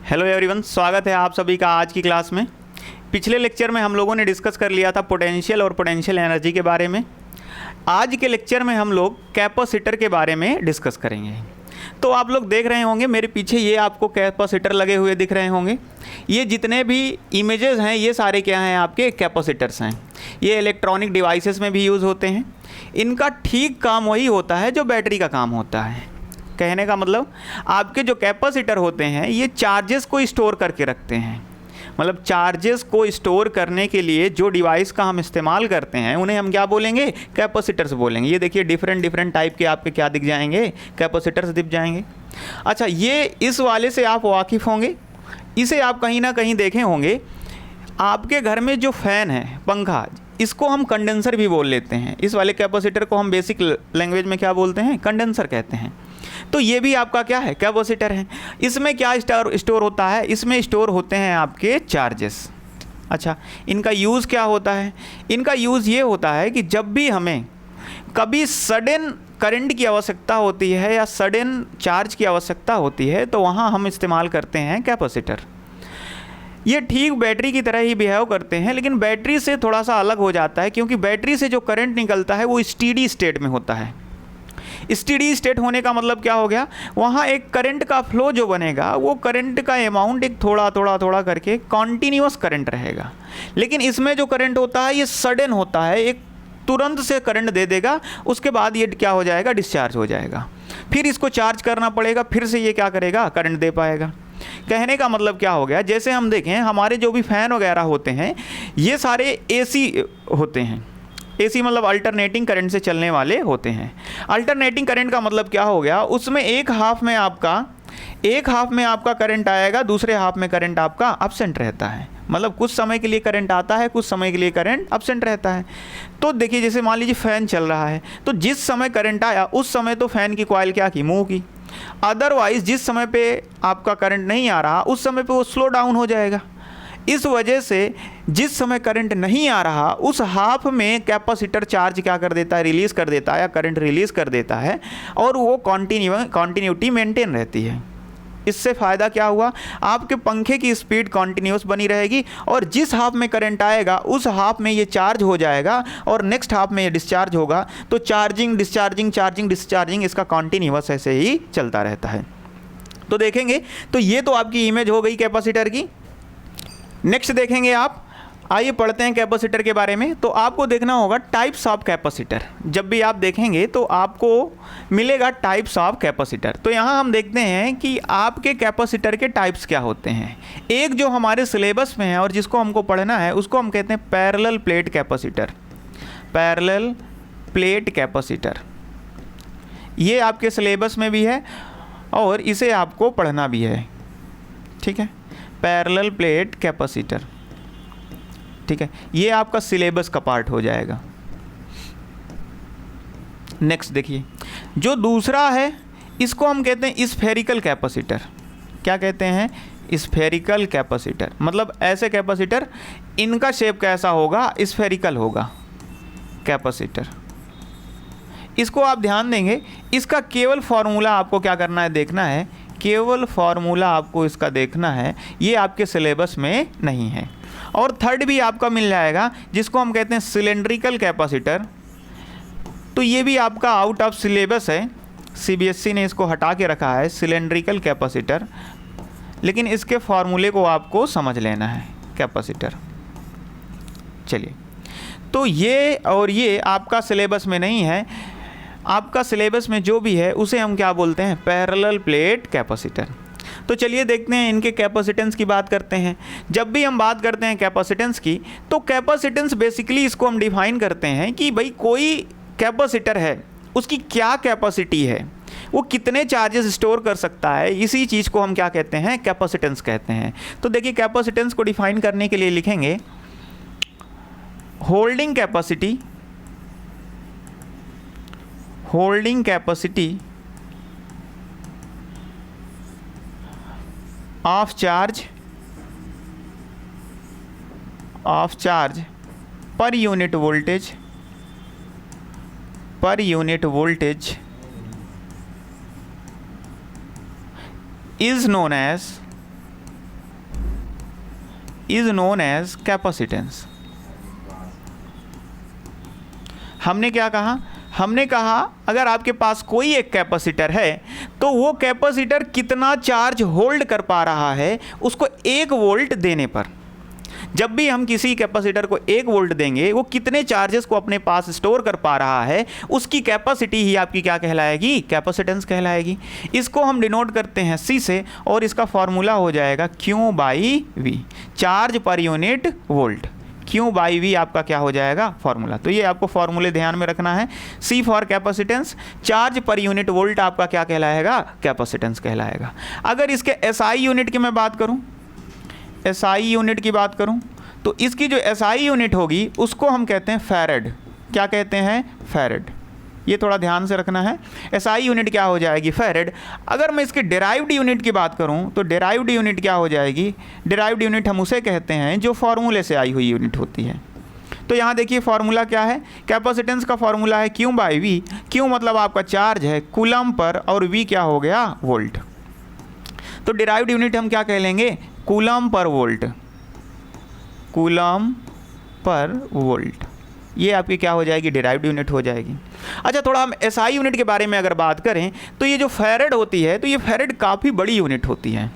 Hello everyone, स्वागत है आप सभी का आज की क्लास में। पिछले लेक्चर में हम लोगों ने डिस्कस कर लिया था पोटेंशियल और पोटेंशियल एनर्जी के बारे में। आज के लेक्चर में हम लोग कैपेसिटर के बारे में डिस्कस करेंगे। तो आप लोग देख रहे होंगे मेरे पीछे ये आपको कैपेसिटर लगे हुए दिख रहे होंगे। ये जितने भी इमेजेस हैं ये सारे क्या हैं, आपके कैपेसिटर्स हैं। ये इलेक्ट्रॉनिक डिवाइसेस में भी यूज़ होते हैं। इनका ठीक काम वही होता है जो बैटरी का काम होता है। कहने का मतलब आपके जो कैपेसिटर होते हैं ये चार्जेस को स्टोर करके रखते हैं। मतलब चार्जेस को स्टोर करने के लिए जो डिवाइस का हम इस्तेमाल करते हैं उन्हें हम क्या बोलेंगे, कैपेसिटर्स बोलेंगे। ये देखिए डिफरेंट टाइप के आपके क्या दिख जाएंगे, कैपेसिटर्स दिख जाएंगे। अच्छा, ये इस वाले से आप वाकिफ़ होंगे, इसे आप कहीं ना कहीं देखे होंगे। आपके घर में जो फ़ैन है, पंखा, इसको हम कंडेंसर भी बोल लेते हैं। इस वाले कैपेसिटर को हम बेसिक लैंग्वेज में क्या बोलते हैं, कंडेंसर कहते हैं। तो ये भी आपका क्या है, कैपेसिटर है। इसमें क्या स्टोर होता है, इसमें स्टोर होते हैं आपके चार्जेस। अच्छा, इनका यूज़ क्या होता है? इनका यूज़ ये होता है कि जब भी हमें कभी सडन करंट की आवश्यकता होती है या सडन चार्ज की आवश्यकता होती है तो वहाँ हम इस्तेमाल करते हैं कैपेसिटर। ये ठीक बैटरी की तरह ही बिहेव करते हैं, लेकिन बैटरी से थोड़ा सा अलग हो जाता है, क्योंकि बैटरी से जो करंट निकलता है वो स्टेडी स्टेट में होता है। स्टेडी स्टेट होने का मतलब क्या हो गया, वहाँ एक करंट का फ्लो जो बनेगा वो करंट का अमाउंट एक थोड़ा करके कॉन्टीन्यूअस करंट रहेगा। लेकिन इसमें जो करंट होता है ये सडन होता है, एक तुरंत से करंट दे देगा, उसके बाद ये क्या हो जाएगा, डिस्चार्ज हो जाएगा। फिर इसको चार्ज करना पड़ेगा, फिर से ये क्या करेगा, करंट दे पाएगा। कहने का मतलब क्या हो गया, जैसे हम देखें हमारे जो भी फ़ैन वगैरह होते हैं ये सारे एसी होते हैं। एसी मतलब अल्टरनेटिंग करंट से चलने वाले होते हैं। अल्टरनेटिंग करंट का मतलब क्या हो गया, उसमें एक हाफ में आपका करंट आएगा, दूसरे हाफ में करंट आपका एब्सेंट रहता है। मतलब कुछ समय के लिए करंट आता है, कुछ समय के लिए करंट एब्सेंट रहता है। तो देखिए जैसे मान लीजिए फ़ैन चल रहा है, तो जिस समय करंट आया उस समय तो फ़ैन की कॉइल क्या की, मूव की। अदरवाइज़ जिस समय पे आपका करंट नहीं आ रहा उस समय पे वो स्लो डाउन हो जाएगा। इस वजह से जिस समय करंट नहीं आ रहा उस हाफ में कैपेसिटर चार्ज क्या कर देता है, रिलीज़ कर देता है या करंट रिलीज़ कर देता है, और वो कॉन्टीन्यूटी मेंटेन रहती है। इससे फ़ायदा क्या हुआ, आपके पंखे की स्पीड कॉन्टीन्यूस बनी रहेगी, और जिस हाफ में करंट आएगा उस हाफ में ये चार्ज हो जाएगा और नेक्स्ट हाफ में ये डिस्चार्ज होगा। तो चार्जिंग डिस्चार्जिंग इसका कॉन्टीन्यूस ऐसे ही चलता रहता है। तो देखेंगे, तो ये तो आपकी इमेज हो गई कैपेसिटर की। नेक्स्ट देखेंगे आप, आइए पढ़ते हैं कैपेसिटर के बारे में। तो आपको देखना होगा टाइप्स ऑफ कैपेसिटर। जब भी आप देखेंगे तो आपको मिलेगा टाइप्स ऑफ कैपेसिटर। तो यहाँ हम देखते हैं कि आपके कैपेसिटर के टाइप्स क्या होते हैं। एक जो हमारे सिलेबस में है और जिसको हमको पढ़ना है उसको हम कहते हैं parallel plate capacitor. Parallel plate capacitor ये आपके सिलेबस में भी है और इसे आपको पढ़ना भी है, ठीक है। पैरेलल प्लेट कैपेसिटर, ठीक है, ये आपका सिलेबस का पार्ट हो जाएगा। नेक्स्ट देखिए, जो दूसरा है इसको हम कहते हैं स्फेरिकल कैपेसिटर। क्या कहते हैं, स्फेरिकल कैपेसिटर। मतलब ऐसे कैपेसिटर, इनका शेप कैसा होगा, स्फेरिकल होगा कैपेसिटर। इसको आप ध्यान देंगे, इसका केवल फॉर्मूला आपको क्या करना है, देखना है। केवल फार्मूला आपको इसका देखना है, ये आपके सिलेबस में नहीं है। और थर्ड भी आपका मिल जाएगा जिसको हम कहते हैं सिलेंड्रिकल कैपेसिटर। तो ये भी आपका आउट ऑफ सिलेबस है, सीबीएसई ने इसको हटा के रखा है सिलेंड्रिकल कैपेसिटर, लेकिन इसके फार्मूले को आपको समझ लेना है कैपेसिटर। चलिए, तो ये और ये आपका सिलेबस में नहीं है। आपका सिलेबस में जो भी है उसे हम क्या बोलते हैं, पैरेलल प्लेट कैपेसिटर। तो चलिए देखते हैं, इनके कैपेसिटेंस की बात करते हैं। जब भी हम बात करते हैं कैपेसिटेंस की, तो कैपेसिटेंस बेसिकली इसको हम डिफाइन करते हैं कि भाई कोई कैपेसिटर है, उसकी क्या कैपेसिटी है, वो कितने चार्जेस स्टोर कर सकता है। इसी चीज़ को हम क्या कहते हैं, कैपेसिटेंस कहते हैं। तो देखिए कैपेसिटेंस को डिफाइन करने के लिए लिखेंगे holding capacity of charge per unit voltage is known as is known as capacitance. हमने क्या कहा? हमने कहा अगर आपके पास कोई एक कैपेसिटर है तो वो कैपेसिटर कितना चार्ज होल्ड कर पा रहा है उसको 1 वोल्ट देने पर। जब भी हम किसी कैपेसिटर को 1 वोल्ट देंगे वो कितने चार्जेस को अपने पास स्टोर कर पा रहा है उसकी कैपेसिटी ही आपकी क्या कहलाएगी? कैपेसिटेंस कहलाएगी। इसको हम डिनोट करते हैं C से और इसका फॉर्मूला हो जाएगा Q/V, charge per unit volt. Q/V आपका क्या हो जाएगा? फॉर्मूला। तो ये आपको फॉर्मूले ध्यान में रखना है। C for capacitance, charge per unit volt आपका क्या कहलाएगा? कैपेसिटेंस कहलाएगा। अगर इसके SI यूनिट की मैं बात करूं, SI यूनिट की बात करूं तो इसकी जो SI यूनिट होगी उसको हम कहते हैं फैरेड। क्या कहते हैं? फैरेड। ये थोड़ा ध्यान से रखना है। SI यूनिट क्या हो जाएगी? फैरेड। अगर मैं इसकी डिराइव्ड यूनिट की बात करूं तो डिराइव्ड यूनिट क्या हो जाएगी? डिराइव्ड यूनिट हम उसे कहते हैं जो फॉर्मूले से आई हुई यूनिट होती है। तो यहाँ देखिए फॉर्मूला क्या है? कैपेसिटेंस का फॉर्मूला है Q/V। Q मतलब आपका चार्ज है कूलम पर और V क्या हो गया? वोल्ट। तो डिराइव्ड यूनिट हम क्या कह लेंगे? Coulomb per volt. Coulomb per volt, ये आपकी क्या हो जाएगी? डिराइव्ड यूनिट हो जाएगी। अच्छा, थोड़ा हम SI यूनिट के बारे में अगर बात करें तो ये जो फैरेड होती है तो ये फैरेड काफ़ी बड़ी यूनिट होती है,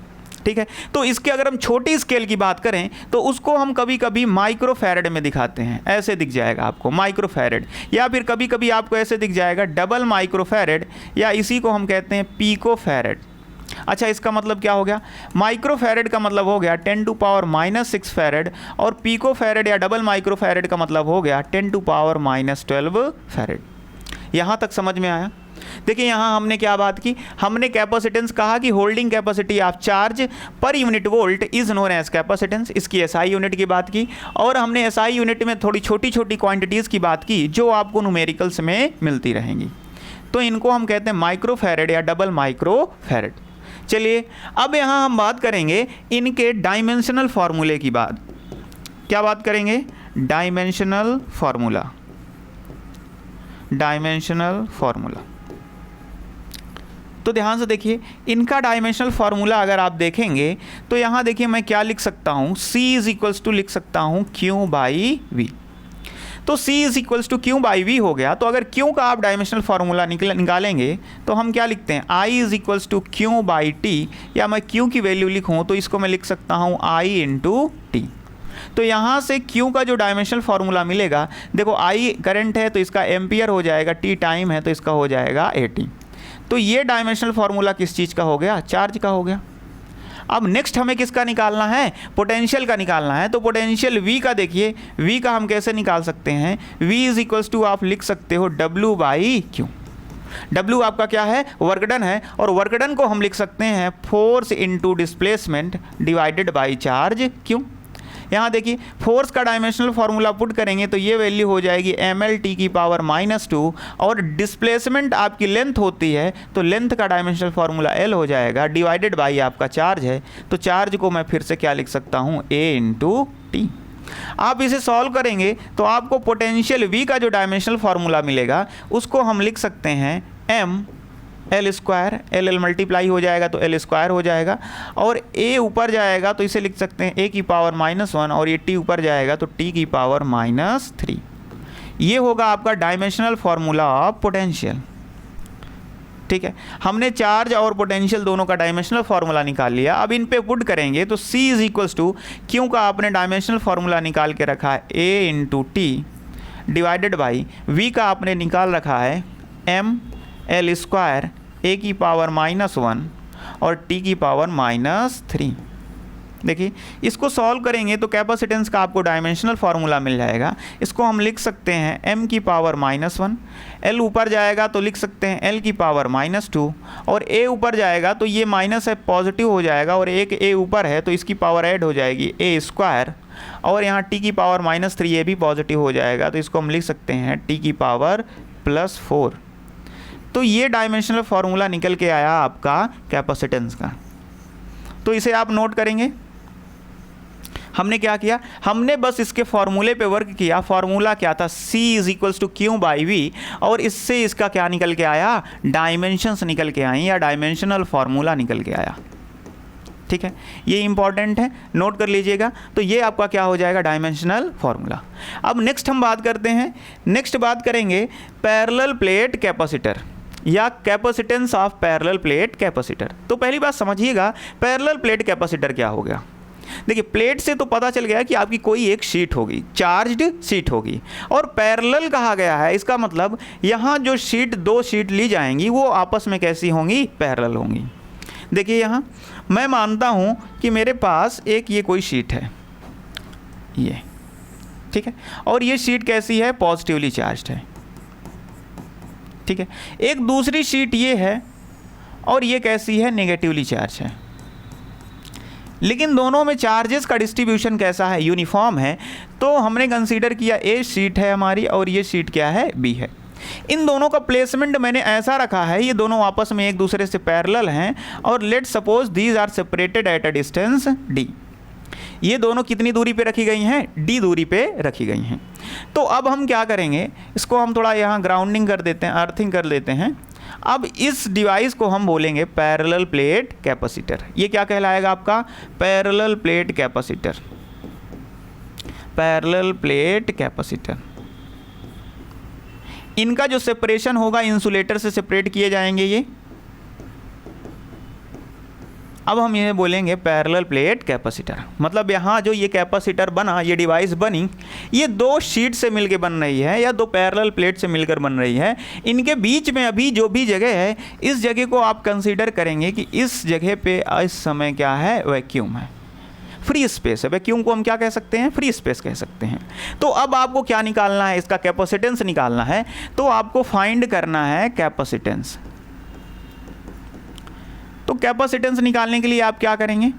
ठीक है। तो इसके अगर हम छोटी स्केल की बात करें तो उसको हम कभी कभी माइक्रो फैरेड में दिखाते हैं। ऐसे दिख जाएगा आपको माइक्रो फैरेड, या फिर कभी कभी आपको ऐसे दिख जाएगा डबल माइक्रो फैरेड, या इसी को हम कहते हैं पीको फैरेड। अच्छा, इसका मतलब क्या हो गया? माइक्रो फैरेड का मतलब हो गया 10⁻⁻6 फैरेड, और पीको फैरेड या डबल माइक्रो फैरेड का मतलब हो गया 10⁻12 फैरेड। यहाँ तक समझ में आया? देखिए यहाँ हमने क्या बात की? हमने कैपेसिटेंस कहा कि holding capacity of charge per unit volt is known as capacitance. इसकी SI यूनिट की बात की, और हमने SI यूनिट में थोड़ी छोटी छोटी क्वांटिटीज़ की बात की जो आपको न्यूमेरिकल्स में मिलती रहेंगी। तो इनको हम कहते हैं माइक्रो फैरेड या डबल माइक्रो फैरेड। चलिए अब यहाँ हम बात करेंगे इनके डायमेंशनल फार्मूले की बात। क्या बात करेंगे? Dimensional formula. डायमेंशनल फार्मूला, तो ध्यान से देखिए इनका डायमेंशनल फार्मूला अगर आप देखेंगे तो यहाँ देखिए मैं क्या लिख सकता हूँ? C इज इक्वल्स टू लिख सकता हूँ Q/V। तो C is equals to Q/V हो गया। तो अगर Q का आप डायमेंशनल फार्मूला निकालेंगे तो हम क्या लिखते हैं? I is equals to Q/T, या मैं Q की वैल्यू लिखूँ तो इसको मैं लिख सकता हूँ I × T। तो यहाँ से Q का जो डायमेंशनल फार्मूला मिलेगा, देखो I करंट है तो इसका एम्पियर हो जाएगा, T टाइम है तो इसका हो जाएगा AT। तो ये डायमेंशनल फार्मूला किस चीज़ का हो गया? चार्ज का हो गया। अब नेक्स्ट हमें किसका निकालना है? पोटेंशियल का निकालना है। तो पोटेंशियल V का देखिए, V का हम कैसे निकाल सकते हैं? V इज इक्वल्स टू आप लिख सकते हो W/Q। W आपका क्या है? वर्कडन है, और वर्कडन को हम लिख सकते हैं force into displacement divided by charge Q। यहाँ देखिए फोर्स का डायमेंशनल फार्मूला पुट करेंगे तो ये वैल्यू हो जाएगी mL/2, और डिस्प्लेसमेंट आपकी लेंथ होती है तो लेंथ का डायमेंशनल फार्मूला L हो जाएगा, डिवाइडेड बाई आपका चार्ज है तो चार्ज को मैं फिर से क्या लिख सकता हूँ? A × T। आप इसे सॉल्व करेंगे तो आपको पोटेंशियल V का जो डायमेंशनल फार्मूला मिलेगा उसको हम लिख सकते हैं mL², L मल्टीप्लाई हो जाएगा तो L² हो जाएगा, और A ऊपर जाएगा तो इसे लिख सकते हैं A⁻⁻1, और ये T ऊपर जाएगा तो T⁻⁻3। ये होगा आपका डायमेंशनल फार्मूला ऑफ पोटेंशियल। ठीक है, हमने चार्ज और पोटेंशियल दोनों का डायमेंशनल फार्मूला निकाल लिया। अब इन पे पुट करेंगे तो C is equals to Q का आपने डायमेंशनल फार्मूला निकाल के रखा है A × T divided by V का आपने निकाल रखा है mL² A⁻⁻1 और T⁻⁻3। देखिए इसको सॉल्व करेंगे तो कैपेसिटेंस का आपको डायमेंशनल फार्मूला मिल जाएगा। इसको हम लिख सकते हैं m⁻⁻1, L ऊपर जाएगा तो लिख सकते हैं L⁻⁻2, और A ऊपर जाएगा तो ये माइनस है पॉजिटिव हो जाएगा, और एक A ऊपर है तो इसकी पावर ऐड हो जाएगी A², और यहाँ T⁻⁻3 ये भी पॉजिटिव हो जाएगा तो इसको हम लिख सकते हैं T⁻+4। तो ये डायमेंशनल फार्मूला निकल के आया आपका कैपेसिटेंस का। तो इसे आप नोट करेंगे। हमने क्या किया? हमने बस इसके फॉर्मूले पे वर्क किया। फॉर्मूला क्या था? C is equals to Q/V, और इससे इसका क्या निकल के आया? डायमेंशंस निकल के आई, या डायमेंशनल फार्मूला निकल के आया। ठीक है, ये इंपॉर्टेंट है, नोट कर लीजिएगा। तो ये आपका क्या हो जाएगा, डायमेंशनल फॉर्मूला। अब नेक्स्ट हम बात करते हैं, नेक्स्ट बात करेंगे पैरेलल प्लेट कैपेसिटर या capacitance of parallel plate capacitor. तो पहली बात समझिएगा, पैरेलल प्लेट कैपेसिटर क्या हो गया। देखिए, प्लेट से तो पता चल गया कि आपकी कोई एक शीट होगी, चार्ज्ड शीट होगी, और पैरेलल कहा गया है, इसका मतलब यहाँ जो शीट, दो शीट ली जाएंगी वो आपस में कैसी होंगी, पैरेलल होंगी। देखिए यहाँ मैं मानता हूँ कि मेरे पास एक ये कोई शीट है, ये ठीक है, और ये शीट कैसी है, पॉजिटिवली चार्ज्ड है, ठीक है। एक दूसरी शीट ये है और ये कैसी है, नेगेटिवली चार्ज है, लेकिन दोनों में चार्जेस का डिस्ट्रीब्यूशन कैसा है, यूनिफॉर्म है। तो हमने कंसीडर किया ए शीट है हमारी और ये शीट क्या है, बी है। इन दोनों का प्लेसमेंट मैंने ऐसा रखा है, ये दोनों आपस में एक दूसरे से पैरेलल हैं, और let suppose these are separated at a distance D. ये दोनों कितनी दूरी पे रखी गई हैं, डी दूरी पे रखी गई हैं। तो अब हम क्या करेंगे, इसको हम थोड़ा यहाँ ग्राउंडिंग कर देते हैं, अर्थिंग कर लेते हैं। अब इस डिवाइस को हम बोलेंगे पैरेलल प्लेट कैपेसिटर। ये क्या कहलाएगा आपका, parallel plate capacitor, parallel plate capacitor. इनका जो सेपरेशन होगा, इंसुलेटर से सेपरेट किए जाएंगे ये। अब हम ये बोलेंगे पैरेलल प्लेट कैपेसिटर, मतलब यहाँ जो ये कैपेसिटर बना, ये डिवाइस बनी, ये दो शीट से मिलकर बन रही है या दो पैरेलल प्लेट से मिलकर बन रही है। इनके बीच में अभी जो भी जगह है, इस जगह को आप कंसीडर करेंगे कि इस जगह पे इस समय क्या है, वैक्यूम है, फ्री स्पेस है। वैक्यूम को हम क्या कह सकते हैं, फ्री स्पेस कह सकते हैं। तो अब आपको क्या निकालना है, इसका कैपेसिटेंस निकालना है। तो आपको फाइंड करना है कैपेसिटेंस। तो कैपेसिटेंस निकालने के लिए आप क्या करेंगे,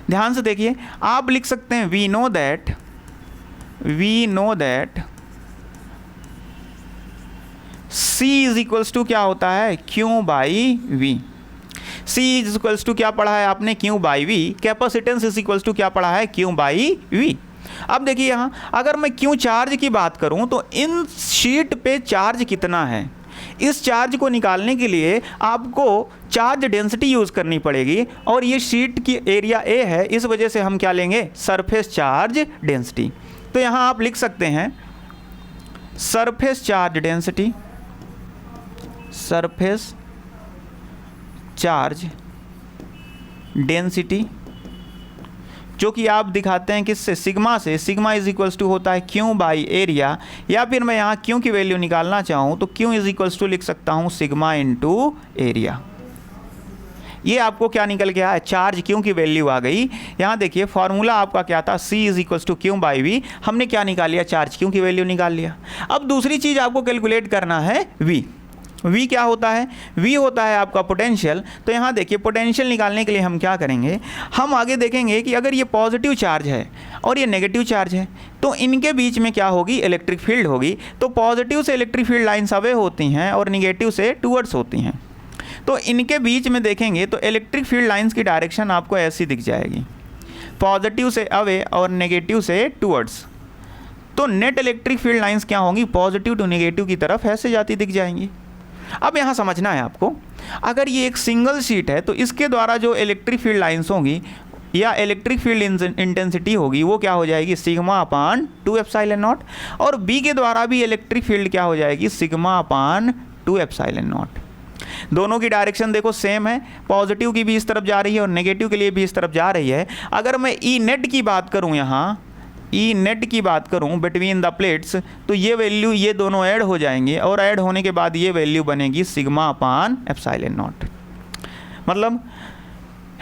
ध्यान से देखिए, आप लिख सकते हैं we know that C is equals to क्या होता है, Q by V. C is equals to क्या पढ़ा है आपने, Q by V. Capacitance is equals to क्या पढ़ा है, Q बाई वी। अब देखिए यहाँ अगर मैं Q चार्ज की बात करूँ तो इन शीट पे चार्ज कितना है, इस चार्ज को निकालने के लिए आपको चार्ज डेंसिटी यूज़ करनी पड़ेगी, और ये शीट की एरिया ए है, इस वजह से हम क्या लेंगे, सरफेस चार्ज डेंसिटी। तो यहाँ आप लिख सकते हैं surface charge density, surface charge density, जो कि आप दिखाते हैं किससे, सिग्मा से। सिग्मा इज इक्वल्स टू होता है Q बाई एरिया, या फिर मैं यहाँ Q की वैल्यू निकालना चाहूँ तो Q इज इक्वल्स टू लिख सकता हूँ सिग्मा इंटू एरिया। ये आपको क्या निकल गया है, चार्ज Q की वैल्यू आ गई। यहाँ देखिए फॉर्मूला आपका क्या था, C is equals to Q by वी। हमने क्या निकाल लिया, चार्ज Q की वैल्यू निकाल लिया। अब दूसरी चीज़ आपको कैलकुलेट करना है V। V क्या होता है, V होता है आपका पोटेंशियल। तो यहाँ देखिए पोटेंशियल निकालने के लिए हम क्या करेंगे, हम आगे देखेंगे कि अगर ये पॉजिटिव चार्ज है और ये नेगेटिव चार्ज है तो इनके बीच में क्या होगी, इलेक्ट्रिक फील्ड होगी। तो पॉजिटिव से इलेक्ट्रिक फील्ड लाइन्स अवे होती हैं और निगेटिव से टूवर्ड्स होती हैं। तो इनके बीच में देखेंगे तो इलेक्ट्रिक फील्ड लाइन्स की डायरेक्शन आपको ऐसी दिख जाएगी, पॉजिटिव से अवे और नेगेटिव से टूवर्ड्स। तो नेट इलेक्ट्रिक फील्ड लाइन्स क्या होंगी, पॉजिटिव टू नेगेटिव की तरफ ऐसे जाती दिख जाएंगी। अब यहाँ समझना है आपको, अगर ये एक सिंगल शीट है तो इसके द्वारा जो इलेक्ट्रिक फील्ड लाइन्स होंगी या इलेक्ट्रिक फील्ड इंटेंसिटी होगी वो क्या हो जाएगी, सिग्मा अपान 2 एप्सिलॉन नॉट। और बी के द्वारा भी इलेक्ट्रिक फील्ड क्या हो जाएगी, सिग्मा अपान 2 एप्सिलॉन नॉट। दोनों की डायरेक्शन देखो सेम है, पॉजिटिव की भी इस तरफ जा रही है और नेगेटिव के लिए भी इस तरफ जा रही है। अगर मैं ई नेट की बात करूँ, यहाँ ई नेट की बात करूं बिटवीन द प्लेट्स, तो ये वैल्यू, ये दोनों ऐड हो जाएंगे और ऐड होने के बाद ये वैल्यू बनेगी सिग्मा अपान एप्सिलॉन नॉट। मतलब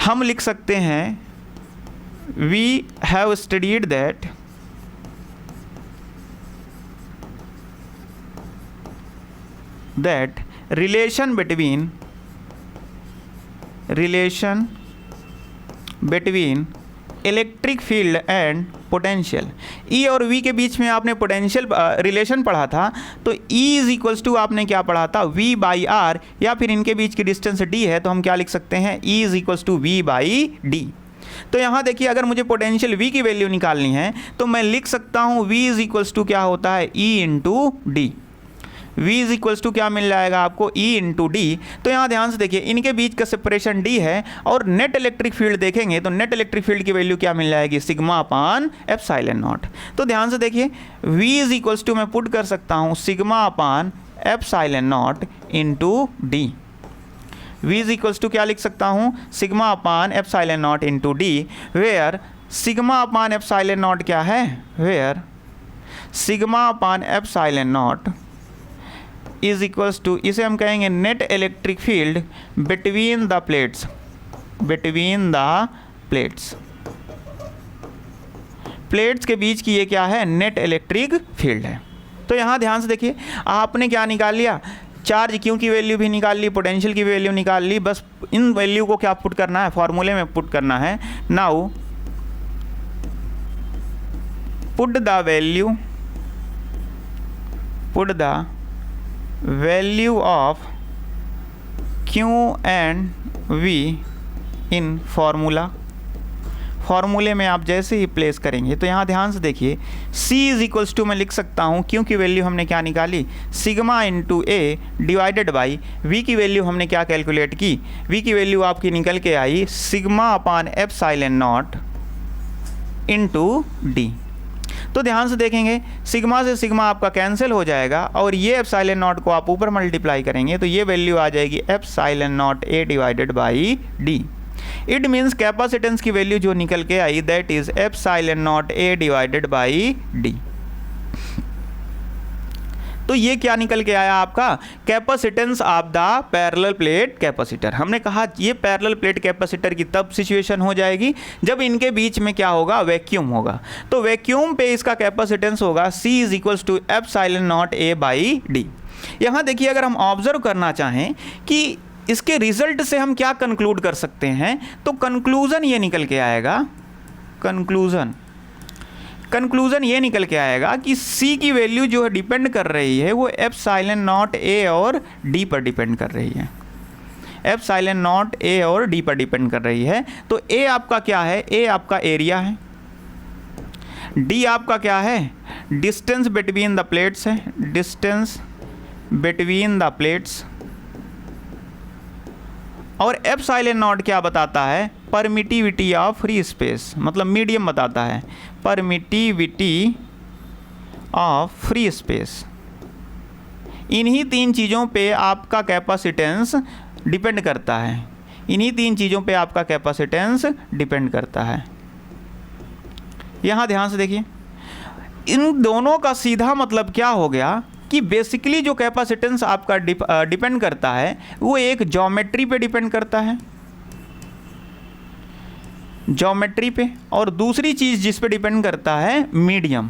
हम लिख सकते हैं we have studied that relation between electric field and potential. E और वी के बीच में आपने पोटेंशियल रिलेशन पढ़ा था, तो ई इज इक्वल्स टू आपने क्या पढ़ा था, वी बाई आर, या फिर इनके बीच की डिस्टेंस डी है तो हम क्या लिख सकते हैं, E is equals to V by D. तो यहाँ देखिए अगर मुझे पोटेंशियल वी की वैल्यू निकालनी है तो मैं लिख सकता हूँ वी इज इक्वल्स टू क्या होता है, E into D. V is equals to क्या मिल जाएगा आपको, E इंटू डी। तो यहाँ ध्यान से देखिए इनके बीच का सेपरेशन D है, और नेट इलेक्ट्रिक फील्ड देखेंगे तो नेट इलेक्ट्रिक फील्ड की वैल्यू क्या मिल जाएगी, सिग्मा अपान एप्सिलॉन नॉट। तो ध्यान से देखिए V इज इक्वल्स टू मैं पुट कर सकता हूँ sigma upon epsilon naught into D. V is equals to क्या लिख सकता हूँ, sigma upon epsilon naught into D, where sigma upon epsilon naught क्या है, where sigma upon epsilon naught is equals to, इसे हम कहेंगे net electric field between the plates, between the plates, plates के बीच की ये क्या है, नेट इलेक्ट्रिक फील्ड है। तो यहाँ ध्यान से देखिए आपने क्या निकाल लिया, चार्ज क्यू की वैल्यू भी निकाल ली, पोटेंशियल की वैल्यू निकाल ली, बस इन वैल्यू को क्या पुट करना है, फॉर्मूले में पुट करना है। Now put the value of Q and V इन फॉर्मूले में आप जैसे ही प्लेस करेंगे तो यहाँ ध्यान से देखिए C इज इक्वल्स टू मैं लिख सकता हूँ, Q की वैल्यू हमने क्या निकाली, sigma into A divided by V की वैल्यू हमने क्या कैलकुलेट की, V की वैल्यू आपकी निकल के आई sigma upon epsilon naught into D. तो ध्यान से देखेंगे सिग्मा से सिग्मा आपका कैंसिल हो जाएगा, और ये एप्सिलॉन नॉट को आप ऊपर मल्टीप्लाई करेंगे तो ये वैल्यू आ जाएगी epsilon not A divided by D. It means capacitance की वैल्यू जो निकल के आई that is epsilon not A divided by D. तो ये क्या निकल के आया आपका, capacitance of the parallel plate capacitor. हमने कहा ये पैरेलल प्लेट कैपेसिटर की तब सिचुएशन हो जाएगी जब इनके बीच में क्या होगा, वैक्यूम होगा। तो वैक्यूम पे इसका कैपेसिटेंस होगा C is equals to epsilon not A by D. यहाँ देखिए अगर हम ऑब्जर्व करना चाहें कि इसके रिजल्ट से हम क्या कंक्लूड कर सकते हैं, तो कंक्लूजन ये निकल के आएगा, कंक्लूजन ये निकल के आएगा कि C की वैल्यू जो है डिपेंड कर रही है वो एप्सिलॉन नॉट ए और डी पर डिपेंड कर रही है, एप्सिलॉन नॉट ए और डी पर डिपेंड कर रही है। तो ए आपका क्या है, ए आपका एरिया है, डी आपका क्या है, डिस्टेंस बिटवीन द प्लेट्स है, डिस्टेंस बिटवीन द प्लेट्स, और एप्सिलॉन नॉट क्या बताता है, परमिटिविटी ऑफ फ्री स्पेस, मतलब मीडियम बताता है, परमिटिविटी ऑफ फ्री स्पेस। इन्हीं तीन चीज़ों पे आपका कैपेसिटेंस डिपेंड करता है, इन्हीं तीन चीज़ों पे आपका कैपेसिटेंस डिपेंड करता है। यहाँ ध्यान से देखिए इन दोनों का सीधा मतलब क्या हो गया कि बेसिकली जो कैपेसिटेंस आपका डिपेंड करता है वो एक ज्योमेट्री पे डिपेंड करता है, ज्योमेट्री पे, और दूसरी चीज़ जिस पे डिपेंड करता है मीडियम।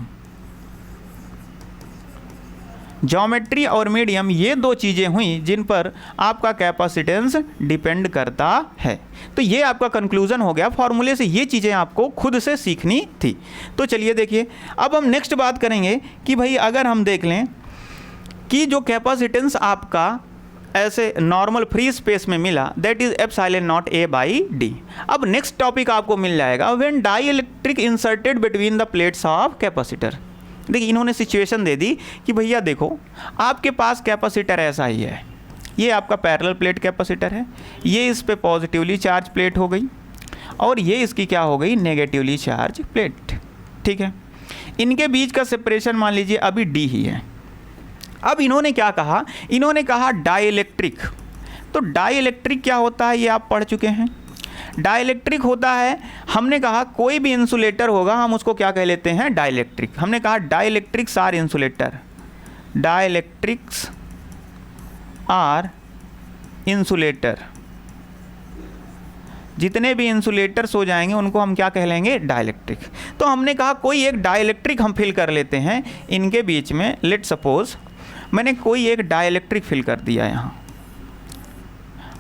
ज्योमेट्री और मीडियम ये दो चीज़ें हुई जिन पर आपका कैपेसिटेंस डिपेंड करता है। तो ये आपका कंक्लूजन हो गया, फॉर्मूले से ये चीज़ें आपको खुद से सीखनी थी। तो चलिए देखिए अब हम नेक्स्ट बात करेंगे कि भाई अगर हम देख लें कि जो कैपेसिटेंस आपका ऐसे नॉर्मल फ्री स्पेस में मिला that is epsilon not A by D. अब नेक्स्ट टॉपिक आपको मिल जाएगा when dielectric inserted between the plates of capacitor. देखिए इन्होंने सिचुएशन दे दी कि भैया देखो आपके पास कैपेसिटर ऐसा ही है, ये आपका पैरेलल प्लेट कैपेसिटर है, ये इस पे पॉजिटिवली चार्ज प्लेट हो गई और ये इसकी क्या हो गई, नेगेटिवली चार्ज प्लेट। ठीक है, इनके बीच का सेपरेशन मान लीजिए अभी डी ही है। अब इन्होंने क्या कहा, इन्होंने कहा डाइइलेक्ट्रिक। तो डाइइलेक्ट्रिक क्या होता है ये आप पढ़ चुके हैं। डाइइलेक्ट्रिक होता है, हमने कहा कोई भी इंसुलेटर होगा हम उसको क्या कह लेते हैं, डाइइलेक्ट्रिक। हमने कहा डाइइलेक्ट्रिक्स आर इंसुलेटर, डाइइलेक्ट्रिक्स आर इंसुलेटर। जितने भी इंसुलेटर्स हो जाएंगे उनको हम क्या कह लेंगे, डाइइलेक्ट्रिक। तो हमने कहा कोई एक डाइइलेक्ट्रिक हम फिल कर लेते हैं इनके बीच में। लेट सपोज मैंने कोई एक डाइइलेक्ट्रिक फिल कर दिया यहाँ।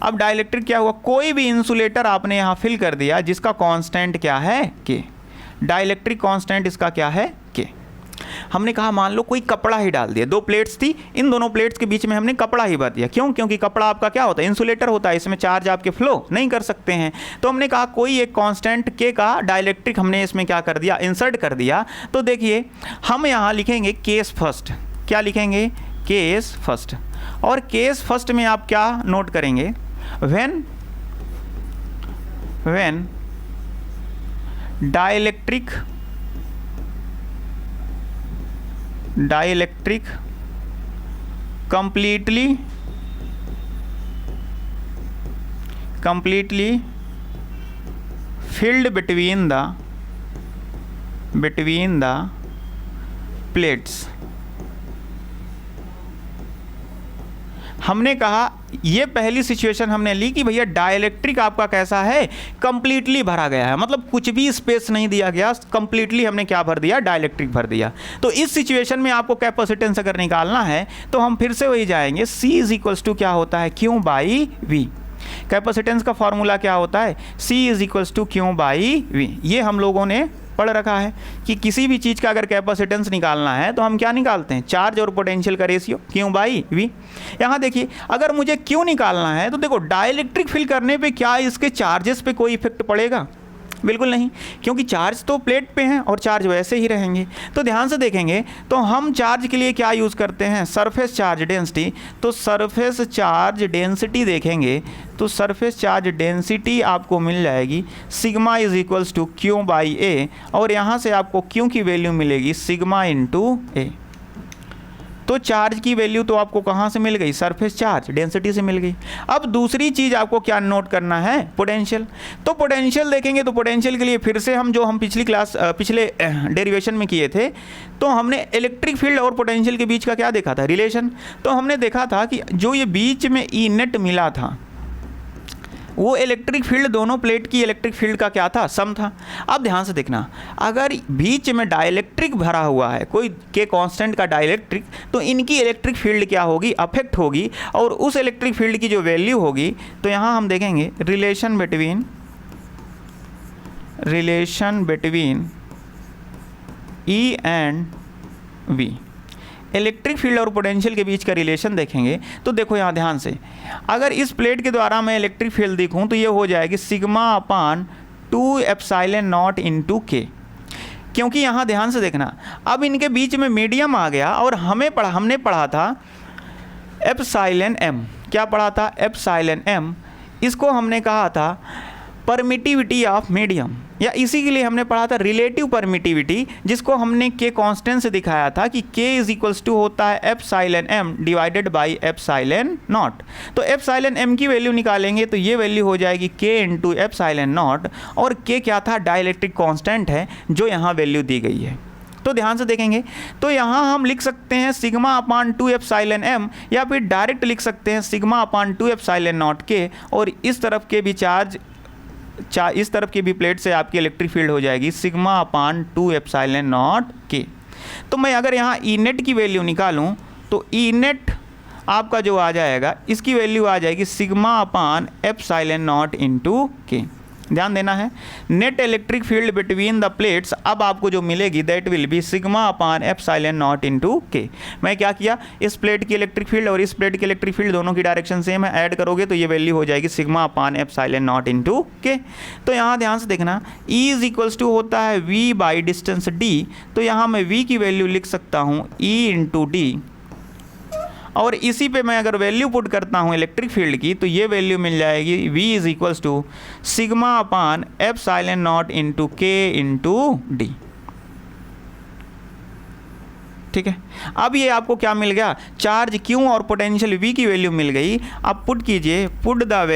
अब डाइइलेक्ट्रिक क्या हुआ, कोई भी इंसुलेटर आपने यहाँ फिल कर दिया जिसका कांस्टेंट क्या है, के। डाइइलेक्ट्रिक कांस्टेंट इसका क्या है, के। हमने कहा मान लो कोई कपड़ा ही डाल दिया, दो प्लेट्स थी, इन दोनों प्लेट्स के बीच में हमने कपड़ा ही भर दिया। क्यों, क्योंकि कपड़ा आपका क्या होता है, इंसुलेटर होता है, इसमें चार्ज आपके फ्लो नहीं कर सकते हैं। तो हमने कहा कोई एक कांस्टेंट के का डाइइलेक्ट्रिक हमने इसमें क्या कर दिया, इंसर्ट कर दिया। तो देखिए हम यहाँ लिखेंगे केस फर्स्ट। क्या लिखेंगे, केस फर्स्ट। और केस फर्स्ट में आप क्या नोट करेंगे, when dielectric completely filled between the plates। हमने कहा ये पहली सिचुएशन हमने ली कि भैया डाइलेक्ट्रिक आपका कैसा है, कंप्लीटली भरा गया है, मतलब कुछ भी स्पेस नहीं दिया गया, कंप्लीटली हमने क्या भर दिया, डाइलेक्ट्रिक भर दिया। तो इस सिचुएशन में आपको कैपेसिटेंस अगर निकालना है तो हम फिर से वही जाएंगे, C इज इक्वल्स टू क्या होता है, Q बाई V। कैपेसिटेंस का फॉर्मूला क्या होता है, C is equals to Q by V। ये हम लोगों ने पढ़ रखा है कि किसी भी चीज़ का अगर कैपेसिटेंस निकालना है तो हम क्या निकालते हैं, चार्ज और पोटेंशियल का रेशियो Q बाई V। यहाँ देखिए अगर मुझे Q निकालना है तो देखो डाइलेक्ट्रिक फिल करने पे क्या इसके चार्जेस पे कोई इफेक्ट पड़ेगा, बिल्कुल नहीं, क्योंकि चार्ज तो प्लेट पे हैं और चार्ज वैसे ही रहेंगे। तो ध्यान से देखेंगे तो हम चार्ज के लिए क्या यूज़ करते हैं, सरफेस चार्ज डेंसिटी। तो सरफेस चार्ज डेंसिटी देखेंगे तो सरफेस चार्ज डेंसिटी आपको मिल जाएगी sigma is equals to Q by A, और यहाँ से आपको Q की वैल्यू मिलेगी सिग्मा इंटू ए। तो चार्ज की वैल्यू तो आपको कहाँ से मिल गई, सरफेस चार्ज डेंसिटी से मिल गई। अब दूसरी चीज़ आपको क्या नोट करना है, पोटेंशियल। तो पोटेंशियल देखेंगे तो पोटेंशियल के लिए फिर से हम जो हम पिछले डेरिवेशन में किए थे, तो हमने इलेक्ट्रिक फील्ड और पोटेंशियल के बीच का क्या देखा था, रिलेशन। तो हमने देखा था कि जो ये बीच में ई नेट मिला था वो इलेक्ट्रिक फील्ड, दोनों प्लेट की इलेक्ट्रिक फील्ड का क्या था, सम था। अब ध्यान से देखना, अगर बीच में डाइलेक्ट्रिक भरा हुआ है, कोई के कांस्टेंट का डाइलेक्ट्रिक, तो इनकी इलेक्ट्रिक फील्ड क्या होगी, अफेक्ट होगी, और उस इलेक्ट्रिक फील्ड की जो वैल्यू होगी, तो यहाँ हम देखेंगे relation between E and V। Electric field और पोटेंशियल के बीच का रिलेशन देखेंगे तो देखो यहाँ ध्यान से, अगर इस प्लेट के द्वारा मैं इलेक्ट्रिक फील्ड देखूँ तो ये हो जाएगी sigma upon 2 epsilon naught into के। क्योंकि यहाँ ध्यान से देखना, अब इनके बीच में मीडियम आ गया और हमने पढ़ा था एप्सिलॉन m। क्या पढ़ा था, एप्सिलॉन m। इसको हमने कहा था परमिटिविटी ऑफ मीडियम, या इसी के लिए हमने पढ़ा था रिलेटिव परमिटिविटी, जिसको हमने के कांस्टेंट से दिखाया था कि k इज इक्वल्स टू होता है epsilon m divided by epsilon not. तो एप्सिलॉन m की वैल्यू निकालेंगे तो ये वैल्यू हो जाएगी k इंटू एप्सिलॉन नॉट, और k क्या था, डाइलेक्ट्रिक कांस्टेंट है जो यहाँ वैल्यू दी गई है। तो ध्यान से देखेंगे तो यहाँ हम लिख सकते हैं सिग्मा अपान 2 एप्सिलॉन m, या फिर डायरेक्ट लिख सकते हैं sigma upon 2 epsilon not k, और इस तरफ के भी इस तरफ की भी प्लेट से आपकी इलेक्ट्रिक फील्ड हो जाएगी सिग्मा अपान 2 एप्सिलॉन नॉट के। तो मैं अगर यहाँ ई नेट की वैल्यू निकालूं तो ई नेट आपका जो आ जाएगा, इसकी वैल्यू आ जाएगी sigma upon epsilon naught into के। ध्यान देना है, net electric field between the plates अब आपको जो मिलेगी that will B sigma upon epsilon naught into के। मैं क्या किया, इस प्लेट की इलेक्ट्रिक फील्ड और इस प्लेट की इलेक्ट्रिक फील्ड दोनों की डायरेक्शन सेम है, ऐड करोगे तो ये वैल्यू हो जाएगी sigma upon epsilon naught into के। तो यहाँ ध्यान से देखना, E इज इक्वल्स टू होता है V बाई डिस्टेंस D। तो यहाँ मैं V की वैल्यू लिख सकता हूँ E इंटू D, और इसी पे मैं अगर वैल्यू पुट करता हूँ इलेक्ट्रिक फील्ड की तो ये वैल्यू मिल जाएगी V is equals to sigma upon epsilon naught into के इंटू डी। ठीक है, अब ये आपको क्या मिल गया, चार्ज Q और पोटेंशियल V की वैल्यू मिल गई। अब पुट कीजिए, put the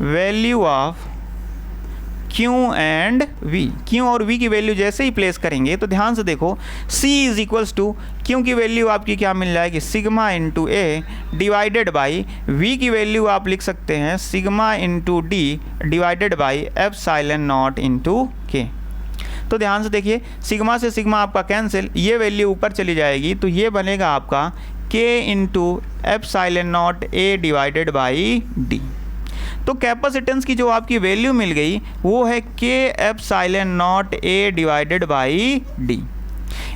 value of Q and V। Q और V की वैल्यू जैसे ही प्लेस करेंगे तो ध्यान से देखो, C is equals to Q की वैल्यू आपकी क्या मिल जाएगी, sigma into A divided by V की वैल्यू आप लिख सकते हैं sigma into D divided by epsilon naught into के। तो ध्यान से देखिए, सिग्मा से सिग्मा आपका कैंसिल, ये वैल्यू ऊपर चली जाएगी तो ये बनेगा आपका K into epsilon not A divided by D। तो कैपेसिटेंस की जो आपकी वैल्यू मिल गई वो है K epsilon not A divided by D।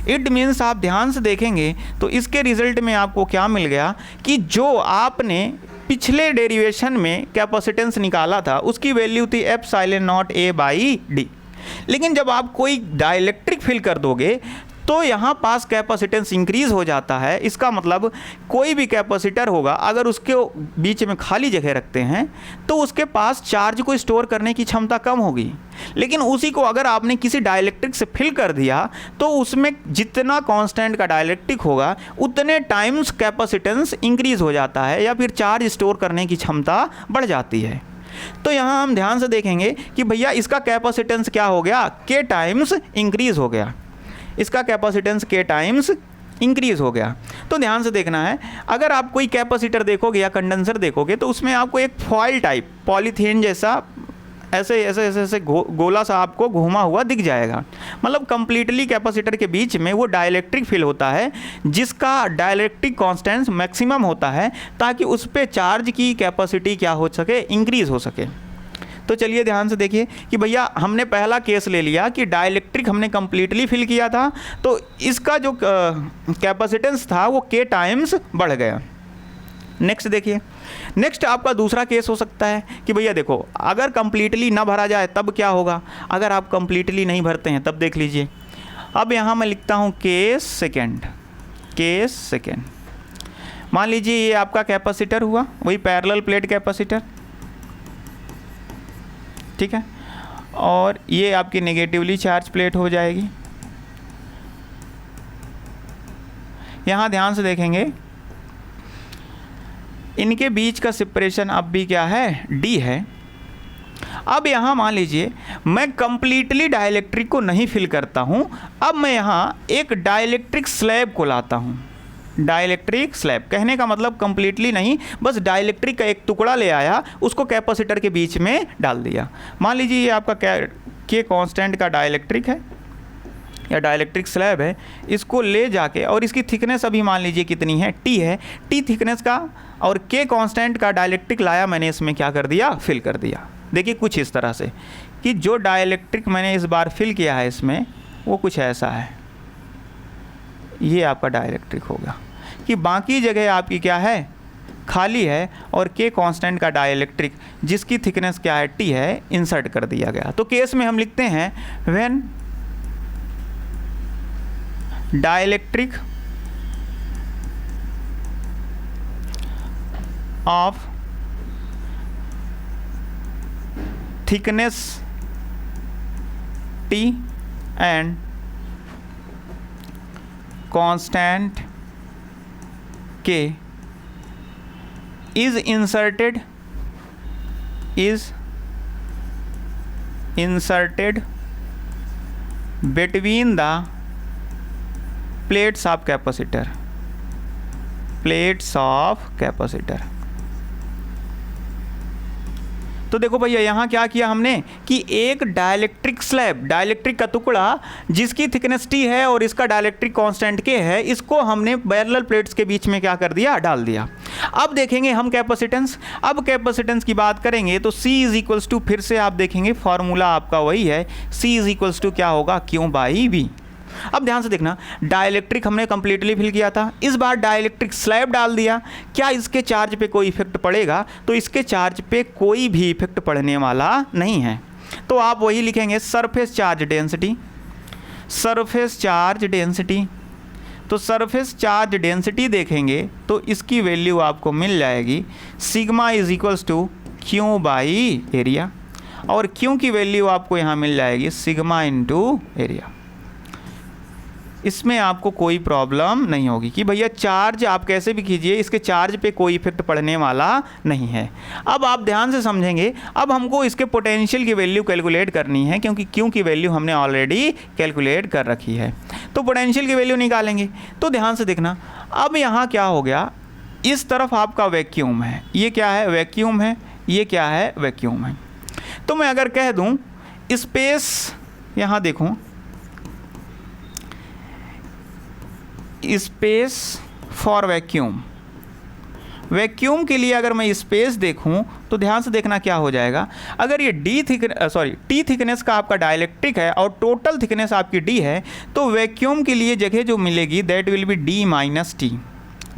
It means आप ध्यान से देखेंगे तो इसके रिजल्ट में आपको क्या मिल गया कि जो आपने पिछले डेरिवेशन में कैपेसिटेंस निकाला था उसकी वैल्यू थी epsilon not A by D, लेकिन जब आप कोई डाइलेक्ट्रिक फिल कर दोगे तो यहाँ पास कैपेसिटेंस इंक्रीज हो जाता है। इसका मतलब कोई भी कैपेसिटर होगा, अगर उसके बीच में खाली जगह रखते हैं तो उसके पास चार्ज को स्टोर करने की क्षमता कम होगी। लेकिन उसी को अगर आपने किसी डाइलेक्ट्रिक से फिल कर दिया तो उसमें जितना कांस्टेंट का डाइलेक्ट्रिक होगा उतने टाइम्स कैपेसिटेंस इंक्रीज हो जाता है, या फिर चार्ज स्टोर करने की क्षमता बढ़ जाती है। तो यहाँ हम ध्यान से देखेंगे कि भैया इसका कैपेसिटेंस क्या हो गया, के टाइम्स इंक्रीज हो गया। इसका कैपेसिटेंस के टाइम्स इंक्रीज हो गया। तो ध्यान से देखना है, अगर आप कोई कैपेसिटर देखोगे या कंडेंसर देखोगे तो उसमें आपको एक फॉइल टाइप पॉलीथीन जैसा ऐसे ऐसे ऐसे ऐसे गोला सा आपको घूमा हुआ दिख जाएगा। मतलब कंप्लीटली कैपेसिटर के बीच में वो डाइलेक्ट्रिक फील होता है जिसका डाइलेक्ट्रिक कांस्टेंस मैक्सिमम होता है, ताकि उस पर चार्ज की कैपेसिटी क्या हो सके, इंक्रीज हो सके। तो चलिए ध्यान से देखिए कि भैया हमने पहला केस ले लिया कि डाइलेक्ट्रिक हमने कंप्लीटली फिल किया था, तो इसका जो कैपेसिटेंस था वो के टाइम्स बढ़ गया। नेक्स्ट देखिए, नेक्स्ट आपका दूसरा केस हो सकता है कि भैया देखो अगर कंप्लीटली ना भरा जाए तब क्या होगा। अगर आप कंप्लीटली नहीं भरते हैं तब देख लीजिए। अब यहाँ मैं लिखता हूँ केस सेकेंड। केस सेकेंड, मान लीजिए ये आपका कैपेसिटर हुआ, वही पैरेलल प्लेट कैपेसिटर, ठीक है, और ये आपकी नेगेटिवली चार्ज प्लेट हो जाएगी। यहाँ ध्यान से देखेंगे इनके बीच का सेपरेशन अब भी क्या है, डी है। अब यहाँ मान लीजिए मैं कंप्लीटली डाइलेक्ट्रिक को नहीं फिल करता हूँ, अब मैं यहाँ एक डाइलेक्ट्रिक स्लैब को लाता हूँ। डाइलेक्ट्रिक स्लैब कहने का मतलब कंप्लीटली नहीं, बस डाइलेक्ट्रिक का एक टुकड़ा ले आया, उसको कैपेसिटर के बीच में डाल दिया। मान लीजिए ये आपका के कांस्टेंट का डाइलेक्ट्रिक है या डाइलेक्ट्रिक स्लैब है, इसको ले जाके, और इसकी थिकनेस अभी मान लीजिए कितनी है, टी है, टी थिकनेस का, और के कांस्टेंट का डाइलेक्ट्रिक लाया मैंने, इसमें क्या कर दिया, फिल कर दिया। देखिए कुछ इस तरह से कि जो डाइलेक्ट्रिक मैंने इस बार फिल किया है इसमें वो कुछ ऐसा है, ये आपका डाइलेक्ट्रिक होगा। कि बाकी जगह आपकी क्या है, खाली है, और के कांस्टेंट का डाइलेक्ट्रिक जिसकी थिकनेस क्या है, टी है, इंसर्ट कर दिया गया। तो केस में हम लिखते हैं when dielectric of thickness T and constant K is inserted between the plates of capacitor, plates of capacitor। तो देखो भैया यहाँ क्या किया हमने कि एक डाइलेक्ट्रिक स्लैब, डाइलेक्ट्रिक का टुकड़ा जिसकी थिकनेस टी है और इसका डाइलेक्ट्रिक कांस्टेंट के है, इसको हमने पैरेलल प्लेट्स के बीच में क्या कर दिया, डाल दिया। अब देखेंगे हम कैपेसिटेंस। अब कैपेसिटेंस की बात करेंगे तो C इज इक्वल्स टू, फिर से आप देखेंगे फॉर्मूला आपका वही है, C इज इक्वल्स टू क्या होगा, Q बाई V। अब ध्यान से देखना, डाइलेक्ट्रिक हमने कंप्लीटली फिल किया था, इस बार डाइलेक्ट्रिक स्लैब डाल दिया, क्या इसके चार्ज पे कोई इफेक्ट पड़ेगा, तो इसके चार्ज पे कोई भी इफेक्ट पड़ने वाला नहीं है। तो आप वही लिखेंगे surface charge density, surface charge density. तो सरफेस चार्ज डेंसिटी देखेंगे तो इसकी वैल्यू आपको मिल जाएगी sigma is equals to Q by area, और क्यू की वैल्यू आपको यहाँ मिल जाएगी सिग्मा इंटू एरिया। इसमें आपको कोई प्रॉब्लम नहीं होगी कि भैया चार्ज आप कैसे भी कीजिए, इसके चार्ज पे कोई इफेक्ट पड़ने वाला नहीं है। अब आप ध्यान से समझेंगे, अब हमको इसके पोटेंशियल की वैल्यू कैलकुलेट करनी है, क्योंकि क्यू की वैल्यू हमने ऑलरेडी कैलकुलेट कर रखी है। तो पोटेंशियल की वैल्यू निकालेंगे। तो ध्यान से देखना, अब यहाँ क्या हो गया, इस तरफ आपका वैक्यूम है, ये क्या है, वैक्यूम है, ये क्या है, वैक्यूम है। तो मैं अगर कह दूँ स्पेस, यहाँ देखूँ स्पेस फॉर वैक्यूम, वैक्यूम के लिए अगर मैं स्पेस देखूं तो ध्यान से देखना क्या हो जाएगा। अगर ये टी थिकनेस का आपका डाइलेक्ट्रिक है और टोटल थिकनेस आपकी डी है, तो वैक्यूम के लिए जगह जो मिलेगी that will B D minus T.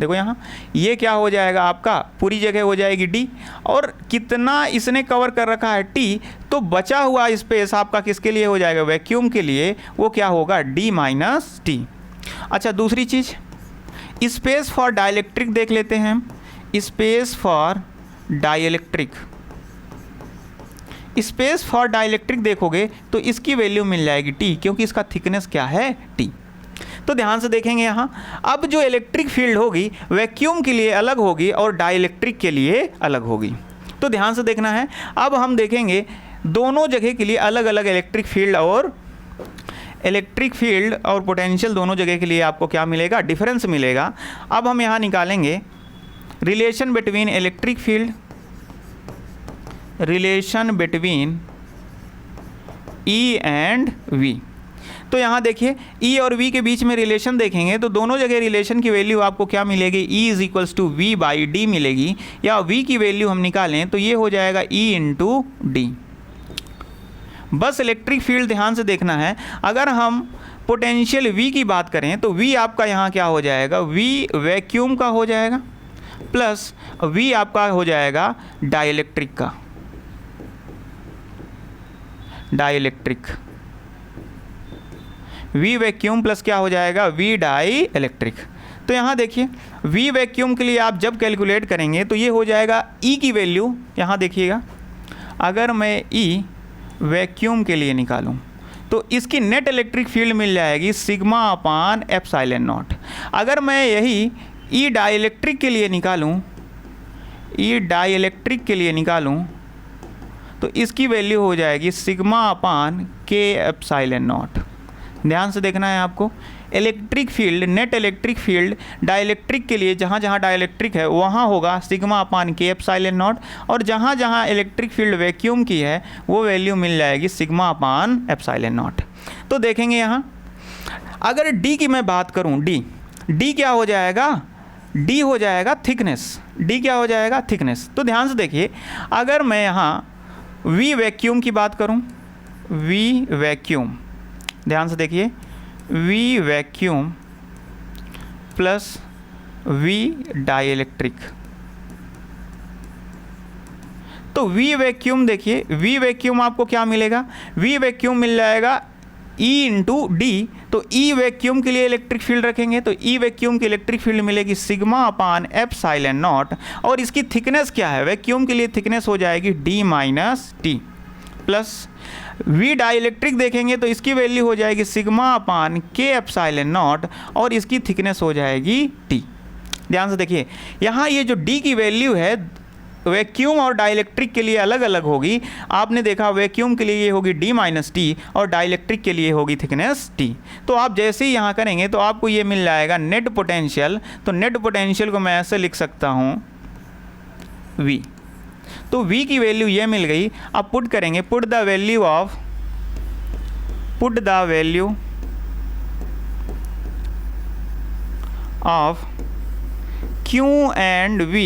देखो यहाँ ये क्या हो जाएगा, आपका पूरी जगह हो जाएगी डी, और कितना इसने कवर कर रखा है टी, तो बचा हुआ स्पेस आपका किसके लिए हो जाएगा, वैक्यूम के लिए, वो क्या होगा, डी माइनस टी। अच्छा, दूसरी चीज़ स्पेस फॉर डाइलेक्ट्रिक देख लेते हैं हम। Space for dielectric, space for dielectric देखोगे तो इसकी वैल्यू मिल जाएगी T, क्योंकि इसका थिकनेस क्या है T। तो ध्यान से देखेंगे यहाँ, अब जो इलेक्ट्रिक फील्ड होगी वैक्यूम के लिए अलग होगी और डाइलेक्ट्रिक के लिए अलग होगी। तो ध्यान से देखना है, अब हम देखेंगे दोनों जगह के लिए अलग अलग इलेक्ट्रिक फील्ड और पोटेंशियल दोनों जगह के लिए आपको क्या मिलेगा, डिफरेंस मिलेगा। अब हम यहाँ निकालेंगे relation between electric field, relation between E and V। तो यहाँ देखिए E और V के बीच में रिलेशन देखेंगे तो दोनों जगह रिलेशन की वैल्यू आपको क्या मिलेगी, E is equals to V by D मिलेगी, या V की वैल्यू हम निकालें तो ये हो जाएगा E इंटू D। बस इलेक्ट्रिक फील्ड ध्यान से देखना है, अगर हम पोटेंशियल V की बात करें तो V आपका यहाँ क्या हो जाएगा, V वैक्यूम का हो जाएगा प्लस V आपका हो जाएगा डाइलेक्ट्रिक का, डाइलेक्ट्रिक V वैक्यूम प्लस क्या हो जाएगा, V डाई इलेक्ट्रिक। तो यहाँ देखिए V वैक्यूम के लिए आप जब कैलकुलेट करेंगे तो ये हो जाएगा E की वैल्यू, यहाँ देखिएगा अगर मैं E वैक्यूम के लिए निकालूं तो इसकी नेट इलेक्ट्रिक फील्ड मिल जाएगी सिग्मा अपान एप्सिलॉन नॉट। अगर मैं यही E डाइलेक्ट्रिक के लिए निकालूं, E डाइलेक्ट्रिक के लिए निकालूं तो इसकी वैल्यू हो जाएगी सिग्मा अपान के एप्सिलॉन नॉट। ध्यान से देखना है आपको, electric field, net electric field dielectric के लिए जहाँ जहाँ डाइलेक्ट्रिक है वहाँ होगा सिग्मा अपान के एप्सिलॉन नॉट, और जहाँ जहाँ इलेक्ट्रिक फील्ड वैक्यूम की है वो वैल्यू मिल जाएगी सिग्मा अपान एप्सिलॉन नॉट। तो देखेंगे यहाँ अगर D की मैं बात करूँ, D क्या हो जाएगा, D हो जाएगा थिकनेस, D क्या हो जाएगा, थिकनेस। तो ध्यान से देखिए अगर मैं यहाँ V वैक्यूम की बात करूँ, V वैक्यूम, ध्यान से देखिए V vacuum plus V dielectric, तो V वैक्यूम देखिए, V वैक्यूम आपको क्या मिलेगा, V वैक्यूम मिल जाएगा E इंटू D। तो E वैक्यूम के लिए इलेक्ट्रिक फील्ड रखेंगे तो E वैक्यूम की इलेक्ट्रिक फील्ड मिलेगी सिग्मा अपान एप्सिलॉन नॉट, और इसकी थिकनेस क्या है, वैक्यूम के लिए थिकनेस हो जाएगी D minus T, plus V dielectric देखेंगे तो इसकी वैल्यू हो जाएगी सिग्मा अपान के एप्सिलॉन नॉट, और इसकी थिकनेस हो जाएगी T। ध्यान से देखिए यहाँ ये जो D की वैल्यू है वैक्यूम और डाइलेक्ट्रिक के लिए अलग अलग होगी। आपने देखा वैक्यूम के लिए ये होगी D माइनस T और डाइलेक्ट्रिक के लिए होगी थिकनेस T। तो आप जैसे ही यहाँ करेंगे तो आपको ये मिल जाएगा नेट पोटेंशियल। तो नेट पोटेंशियल को मैं ऐसे लिख सकता हूँ V। तो V की वैल्यू ये मिल गई। अब पुट करेंगे, put the value of Q and V,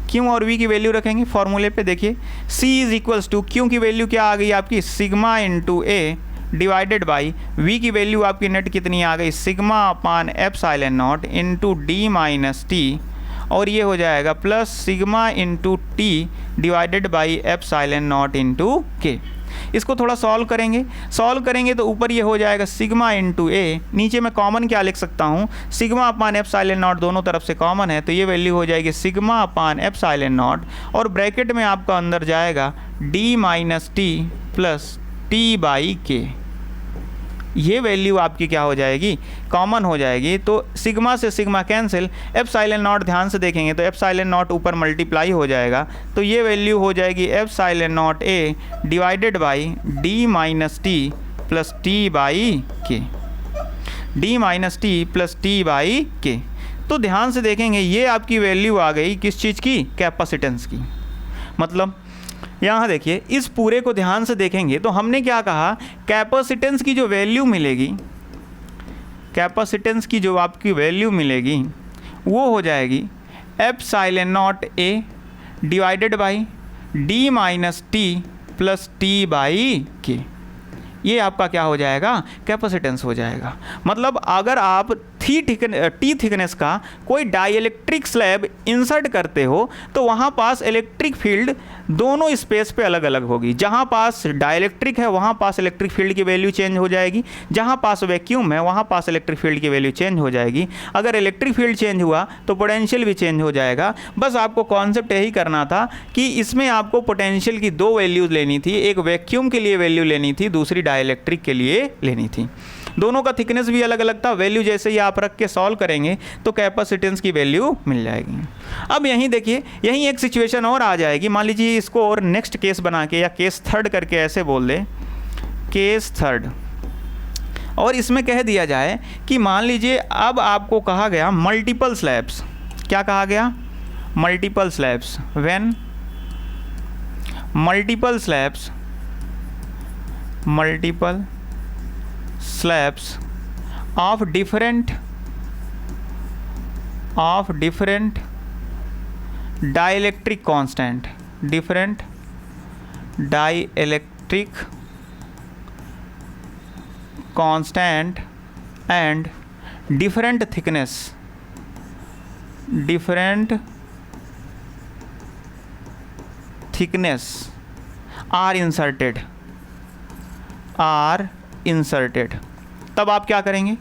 Q और V की वैल्यू रखेंगे फॉर्मूले पे। देखिए C is equals to, Q की वैल्यू क्या आ गई आपकी sigma into A divided by V की वैल्यू आपकी नेट कितनी आ गई sigma upon epsilon naught into D minus T, और ये हो जाएगा plus sigma into T divided by epsilon naught into K। इसको थोड़ा सॉल्व करेंगे तो ऊपर ये हो जाएगा सिग्मा इंटू A, नीचे मैं कॉमन क्या लिख सकता हूँ सिग्मा अपान एप्सिलॉन नॉट, दोनों तरफ से कॉमन है तो ये वैल्यू हो जाएगी सिग्मा अपान एप्सिलॉन नॉट, और ब्रैकेट में आपका अंदर जाएगा D minus T plus T by K। ये वैल्यू आपकी क्या हो जाएगी, कॉमन हो जाएगी। तो सिग्मा से सिग्मा कैंसिल, एप्सिलॉन नॉट ध्यान से देखेंगे तो एप्सिलॉन नॉट ऊपर मल्टीप्लाई हो जाएगा, तो ये वैल्यू हो जाएगी epsilon not A divided by D minus T plus T by K, D minus T plus T by K। तो ध्यान से देखेंगे ये आपकी वैल्यू आ गई किस चीज़ की, कैपेसिटेंस की। मतलब यहाँ देखिए इस पूरे को ध्यान से देखेंगे तो हमने क्या कहा, कैपेसिटेंस की जो वैल्यू मिलेगी, कैपेसिटेंस की जो आपकी वैल्यू मिलेगी वो हो जाएगी epsilon not A divided by D minus T plus T by K। ये आपका क्या हो जाएगा, कैपेसिटेंस हो जाएगा। मतलब अगर आप टी थिकनेस का कोई डाइइलेक्ट्रिक स्लैब इंसर्ट करते हो तो वहाँ पास इलेक्ट्रिक फील्ड दोनों स्पेस पे अलग अलग होगी। जहाँ पास डाइइलेक्ट्रिक है वहाँ पास इलेक्ट्रिक फील्ड की वैल्यू चेंज हो जाएगी, जहाँ पास वैक्यूम है वहाँ पास इलेक्ट्रिक फील्ड की वैल्यू चेंज हो जाएगी। अगर इलेक्ट्रिक फील्ड चेंज हुआ तो पोटेंशियल भी चेंज हो जाएगा। बस आपको कॉन्सेप्ट यही करना था कि इसमें आपको पोटेंशियल की दो वैल्यूज़ लेनी थी, एक वैक्यूम के लिए वैल्यू लेनी थी, दूसरी डाइइलेक्ट्रिक के लिए लेनी थी। दोनों का थिकनेस भी अलग अलग था। वैल्यू जैसे ही आप रख के सॉल्व करेंगे तो कैपेसिटेंस की वैल्यू मिल जाएगी। अब यहीं देखिए, यहीं एक सिचुएशन और आ जाएगी। मान लीजिए इसको और नेक्स्ट केस बना के या केस थर्ड करके ऐसे बोल दें, केस थर्ड, और इसमें कह दिया जाए कि मान लीजिए अब आपको कहा गया मल्टीपल स्लैब्स। क्या कहा गया? Multiple slabs. When multiple slabs of different dielectric constant, different dielectric constant and different thickness are inserted, तब आप क्या करेंगे?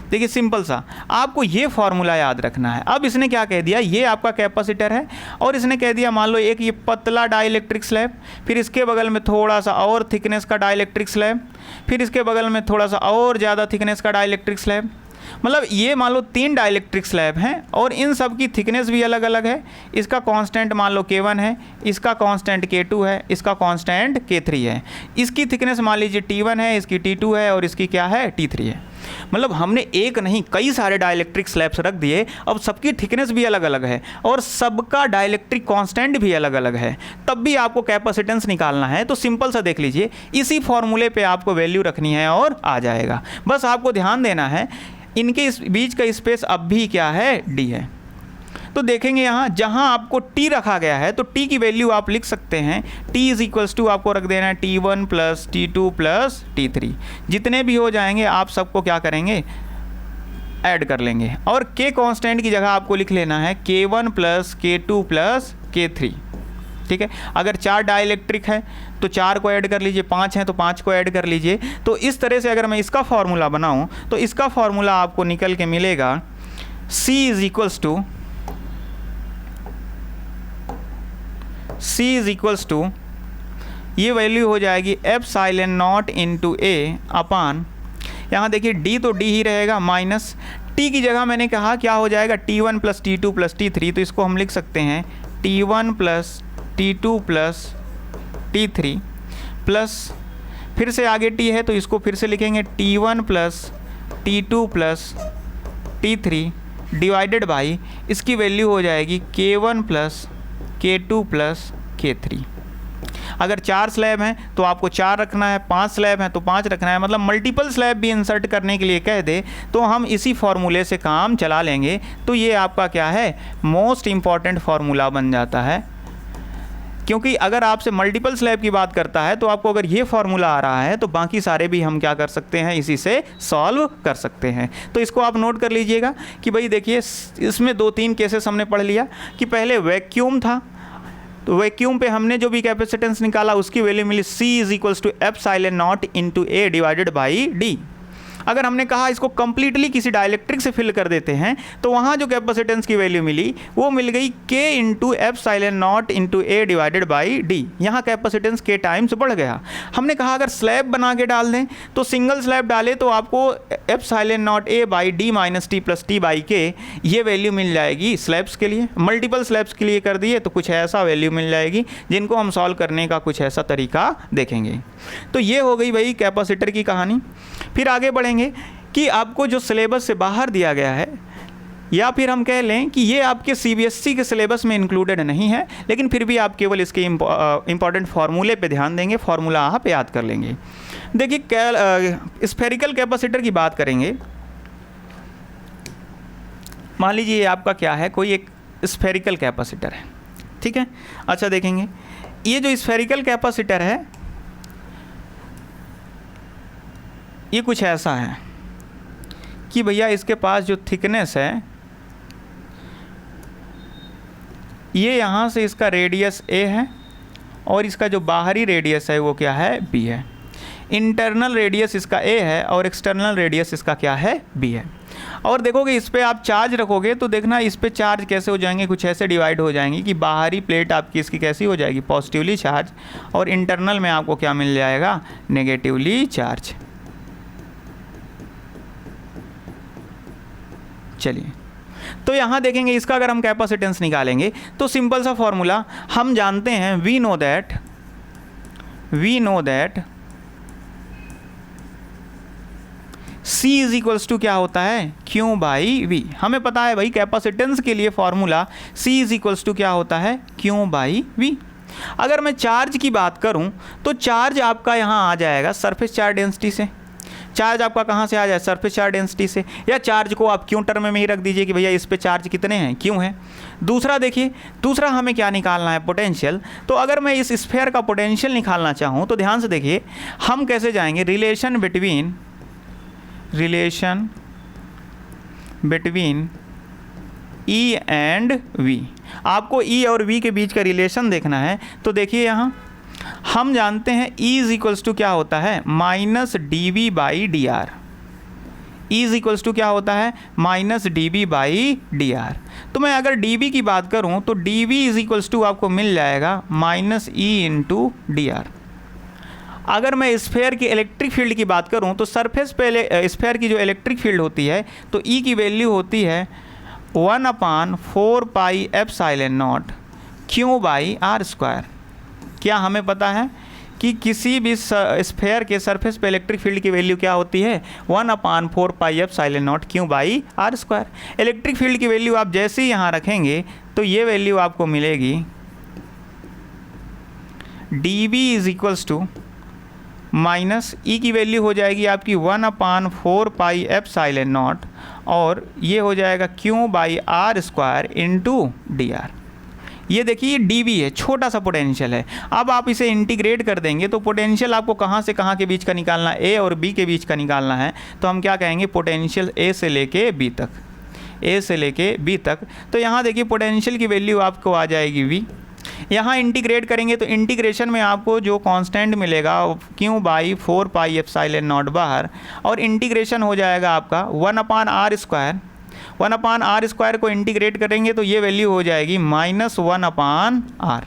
देखिए सिंपल सा, आपको ये फॉर्मूला याद रखना है। अब इसने क्या कह दिया, ये आपका कैपेसिटर है और इसने कह दिया मान लो एक ये पतला डाइइलेक्ट्रिक स्लैब, फिर इसके बगल में थोड़ा सा और थिकनेस का डाइइलेक्ट्रिक स्लैब, फिर इसके बगल में थोड़ा सा और ज़्यादा थिकनेस का डाइइलेक्ट्रिक स्लैब। मतलब ये मान लो 3 डाइइलेक्ट्रिक स्लैब हैं और इन सब की थिकनेस भी अलग अलग है। इसका कांस्टेंट मान लो K1 है, इसका कांस्टेंट K2 है, इसका कांस्टेंट K3 है। इसकी थिकनेस मान लीजिए T1 है, इसकी T2 है और इसकी क्या है, T3 है। मतलब हमने एक नहीं कई सारे डाइइलेक्ट्रिक स्लैब्स रख दिए। अब सबकी थिकनेस भी अलग अलग है और सबका डाइइलेक्ट्रिक कांस्टेंट भी अलग अलग है, तब भी आपको कैपेसिटेंस निकालना है। तो सिंपल सा देख लीजिए, इसी फॉर्मूले पे आपको वैल्यू रखनी है और आ जाएगा। बस आपको ध्यान देना है इनके इस बीच का स्पेस अब भी क्या है, D है। तो देखेंगे यहाँ जहाँ आपको T रखा गया है तो T की वैल्यू आप लिख सकते हैं, T इज इक्वल्स टू आपको रख देना है T1 plus T2 plus T3। जितने भी हो जाएंगे आप सबको क्या करेंगे, ऐड कर लेंगे। और K कांस्टेंट की जगह आपको लिख लेना है K1 plus K2 plus K3। ठीक है, अगर 4 डाइइलेक्ट्रिक है तो 4 को ऐड कर लीजिए, 5 हैं तो 5 को ऐड कर लीजिए। तो इस तरह से अगर मैं इसका फॉर्मूला बनाऊं तो इसका फॉर्मूला आपको निकल के मिलेगा C इज इक्वल्स टू ये वैल्यू हो जाएगी एप्सिलॉन नॉट इंटू ए अपान, यहाँ देखिए D तो D ही रहेगा, माइनस T की जगह मैंने कहा क्या हो जाएगा, T1 plus T2 plus T3। तो इसको हम लिख सकते हैं T1 plus T2 plus T3 plus, फिर से आगे T है तो इसको फिर से लिखेंगे T1 plus T2 plus T3 divided by इसकी वैल्यू हो जाएगी K1 plus K2 plus K3। अगर 4 स्लैब हैं तो आपको 4 रखना है, 5 स्लैब हैं तो 5 रखना है। मतलब मल्टीपल स्लैब भी इंसर्ट करने के लिए कह दे तो हम इसी फॉर्मूले से काम चला लेंगे। तो ये आपका क्या है, मोस्ट इम्पॉर्टेंट फार्मूला बन जाता है। क्योंकि अगर आपसे मल्टीपल स्लैब की बात करता है तो आपको अगर ये फार्मूला आ रहा है तो बाकी सारे भी हम क्या कर सकते हैं, इसी से सॉल्व कर सकते हैं। तो इसको आप नोट कर लीजिएगा कि भाई देखिए इसमें 2-3 केसेस हमने पढ़ लिया कि पहले वैक्यूम था तो वैक्यूम पे हमने जो भी कैपेसिटेंस निकाला उसकी वैल्यू मिली C is equals to epsilon naught into A divided by D। अगर हमने कहा इसको कंप्लीटली किसी डाइइलेक्ट्रिक से फिल कर देते हैं तो वहाँ जो कैपेसिटेंस की वैल्यू मिली वो मिल गई K into epsilon naught into A divided by D। यहाँ कैपेसिटेंस K टाइम्स बढ़ गया। हमने कहा अगर स्लैब बना के डाल दें तो सिंगल स्लैब डाले तो आपको epsilon not A by D minus T plus T by K ये वैल्यू मिल जाएगी स्लैब्स के लिए। मल्टीपल स्लैब्स के लिए कर दिए तो कुछ ऐसा वैल्यू मिल जाएगी जिनको हम सॉल्व करने का कुछ ऐसा तरीका देखेंगे। तो ये हो गई भाई कैपेसिटर की कहानी। फिर आगे बढ़ेंगे कि आपको जो सिलेबस से बाहर दिया गया है या फिर हम कह लें कि ये आपके CBSE के सिलेबस में इंक्लूडेड नहीं है, लेकिन फिर भी आप केवल इसके इम्पॉर्टेंट फार्मूले पे ध्यान देंगे, फार्मूला आप याद कर लेंगे। देखिए स्फेरिकल कैपेसिटर की बात करेंगे। मान लीजिए ये आपका क्या है, कोई एक स्फेरिकल कैपेसिटर है, ठीक है। अच्छा देखेंगे ये जो स्फेरिकल कैपेसिटर है ये कुछ ऐसा है कि भैया इसके पास जो थिकनेस है ये यहाँ से इसका रेडियस a है और इसका जो बाहरी रेडियस है वो क्या है, b है। इंटरनल रेडियस इसका a है और एक्सटर्नल रेडियस इसका क्या है, b है। और देखोगे इस पे आप चार्ज रखोगे तो देखना इस पे चार्ज कैसे हो जाएंगे, कुछ ऐसे डिवाइड हो जाएंगी कि बाहरी प्लेट आपकी इसकी कैसी हो जाएगी, पॉजिटिवली चार्ज, और इंटरनल में आपको क्या मिल जाएगा, नेगेटिवली चार्ज। चलिए तो यहाँ देखेंगे इसका अगर हम कैपेसिटेंस निकालेंगे तो सिंपल सा फॉर्मूला हम जानते हैं, we know that C is equals to क्या होता है, Q बाई V। हमें पता है भाई कैपेसिटेंस के लिए formula C is equals to क्या होता है, Q बाई V। अगर मैं चार्ज की बात करूं तो चार्ज आपका यहाँ आ जाएगा सरफेस चार्ज डेंसिटी से। चार्ज आपका कहाँ से आ जाए, सरफेस चार्ज डेंसिटी से, या चार्ज को आप क्यों टर्म में ही रख दीजिए कि भैया इस पे चार्ज कितने हैं, क्यों है। दूसरा देखिए, दूसरा हमें क्या निकालना है, पोटेंशियल। तो अगर मैं इस स्फीयर का पोटेंशियल निकालना चाहूँ तो ध्यान से देखिए हम कैसे जाएंगे, relation between E and V। आपको E और V के बीच का रिलेशन देखना है तो देखिए यहाँ हम जानते हैं E इज इक्वल्स टू क्या होता है, minus D by D R. E is equals to क्या होता है, minus D by D R. तो मैं अगर डी की बात करूं तो डी इज इक्वल्स टू आपको मिल जाएगा minus E into D are. अगर मैं स्फीयर की इलेक्ट्रिक फील्ड की बात करूं तो सरफेस पे स्फीयर की जो इलेक्ट्रिक फील्ड होती है तो ई की वैल्यू होती है 1/4 pi epsilon naught Q by R square. क्या हमें पता है कि किसी भी स्फीयर के सरफेस पे इलेक्ट्रिक फील्ड की वैल्यू क्या होती है, 1/4 pi epsilon naught Q by R square. Electric field की वैल्यू आप जैसे ही यहाँ रखेंगे तो ये वैल्यू आपको मिलेगी, D V is equals to minus E की वैल्यू हो जाएगी आपकी 1/4 पाई एप्सिलॉन नॉट और ये हो जाएगा Q by R square into D R. ये देखिए डी वी है, छोटा सा पोटेंशियल है। अब आप इसे इंटीग्रेट कर देंगे तो पोटेंशियल आपको कहाँ से कहाँ के बीच का निकालना है, ए और बी के बीच का निकालना है। तो हम क्या कहेंगे, पोटेंशियल ए से लेके बी तक, ए से लेके बी तक। तो यहाँ देखिए पोटेंशियल की वैल्यू आपको आ जाएगी वी। यहाँ इंटीग्रेट करेंगे तो इंटीग्रेशन में आपको जो कांस्टेंट मिलेगा Q by 4 pi epsilon not बाहर, और इंटीग्रेशन हो जाएगा आपका 1/r स्क्वायर। 1/r स्क्वायर को इंटीग्रेट करेंगे तो ये वैल्यू हो जाएगी -1/r,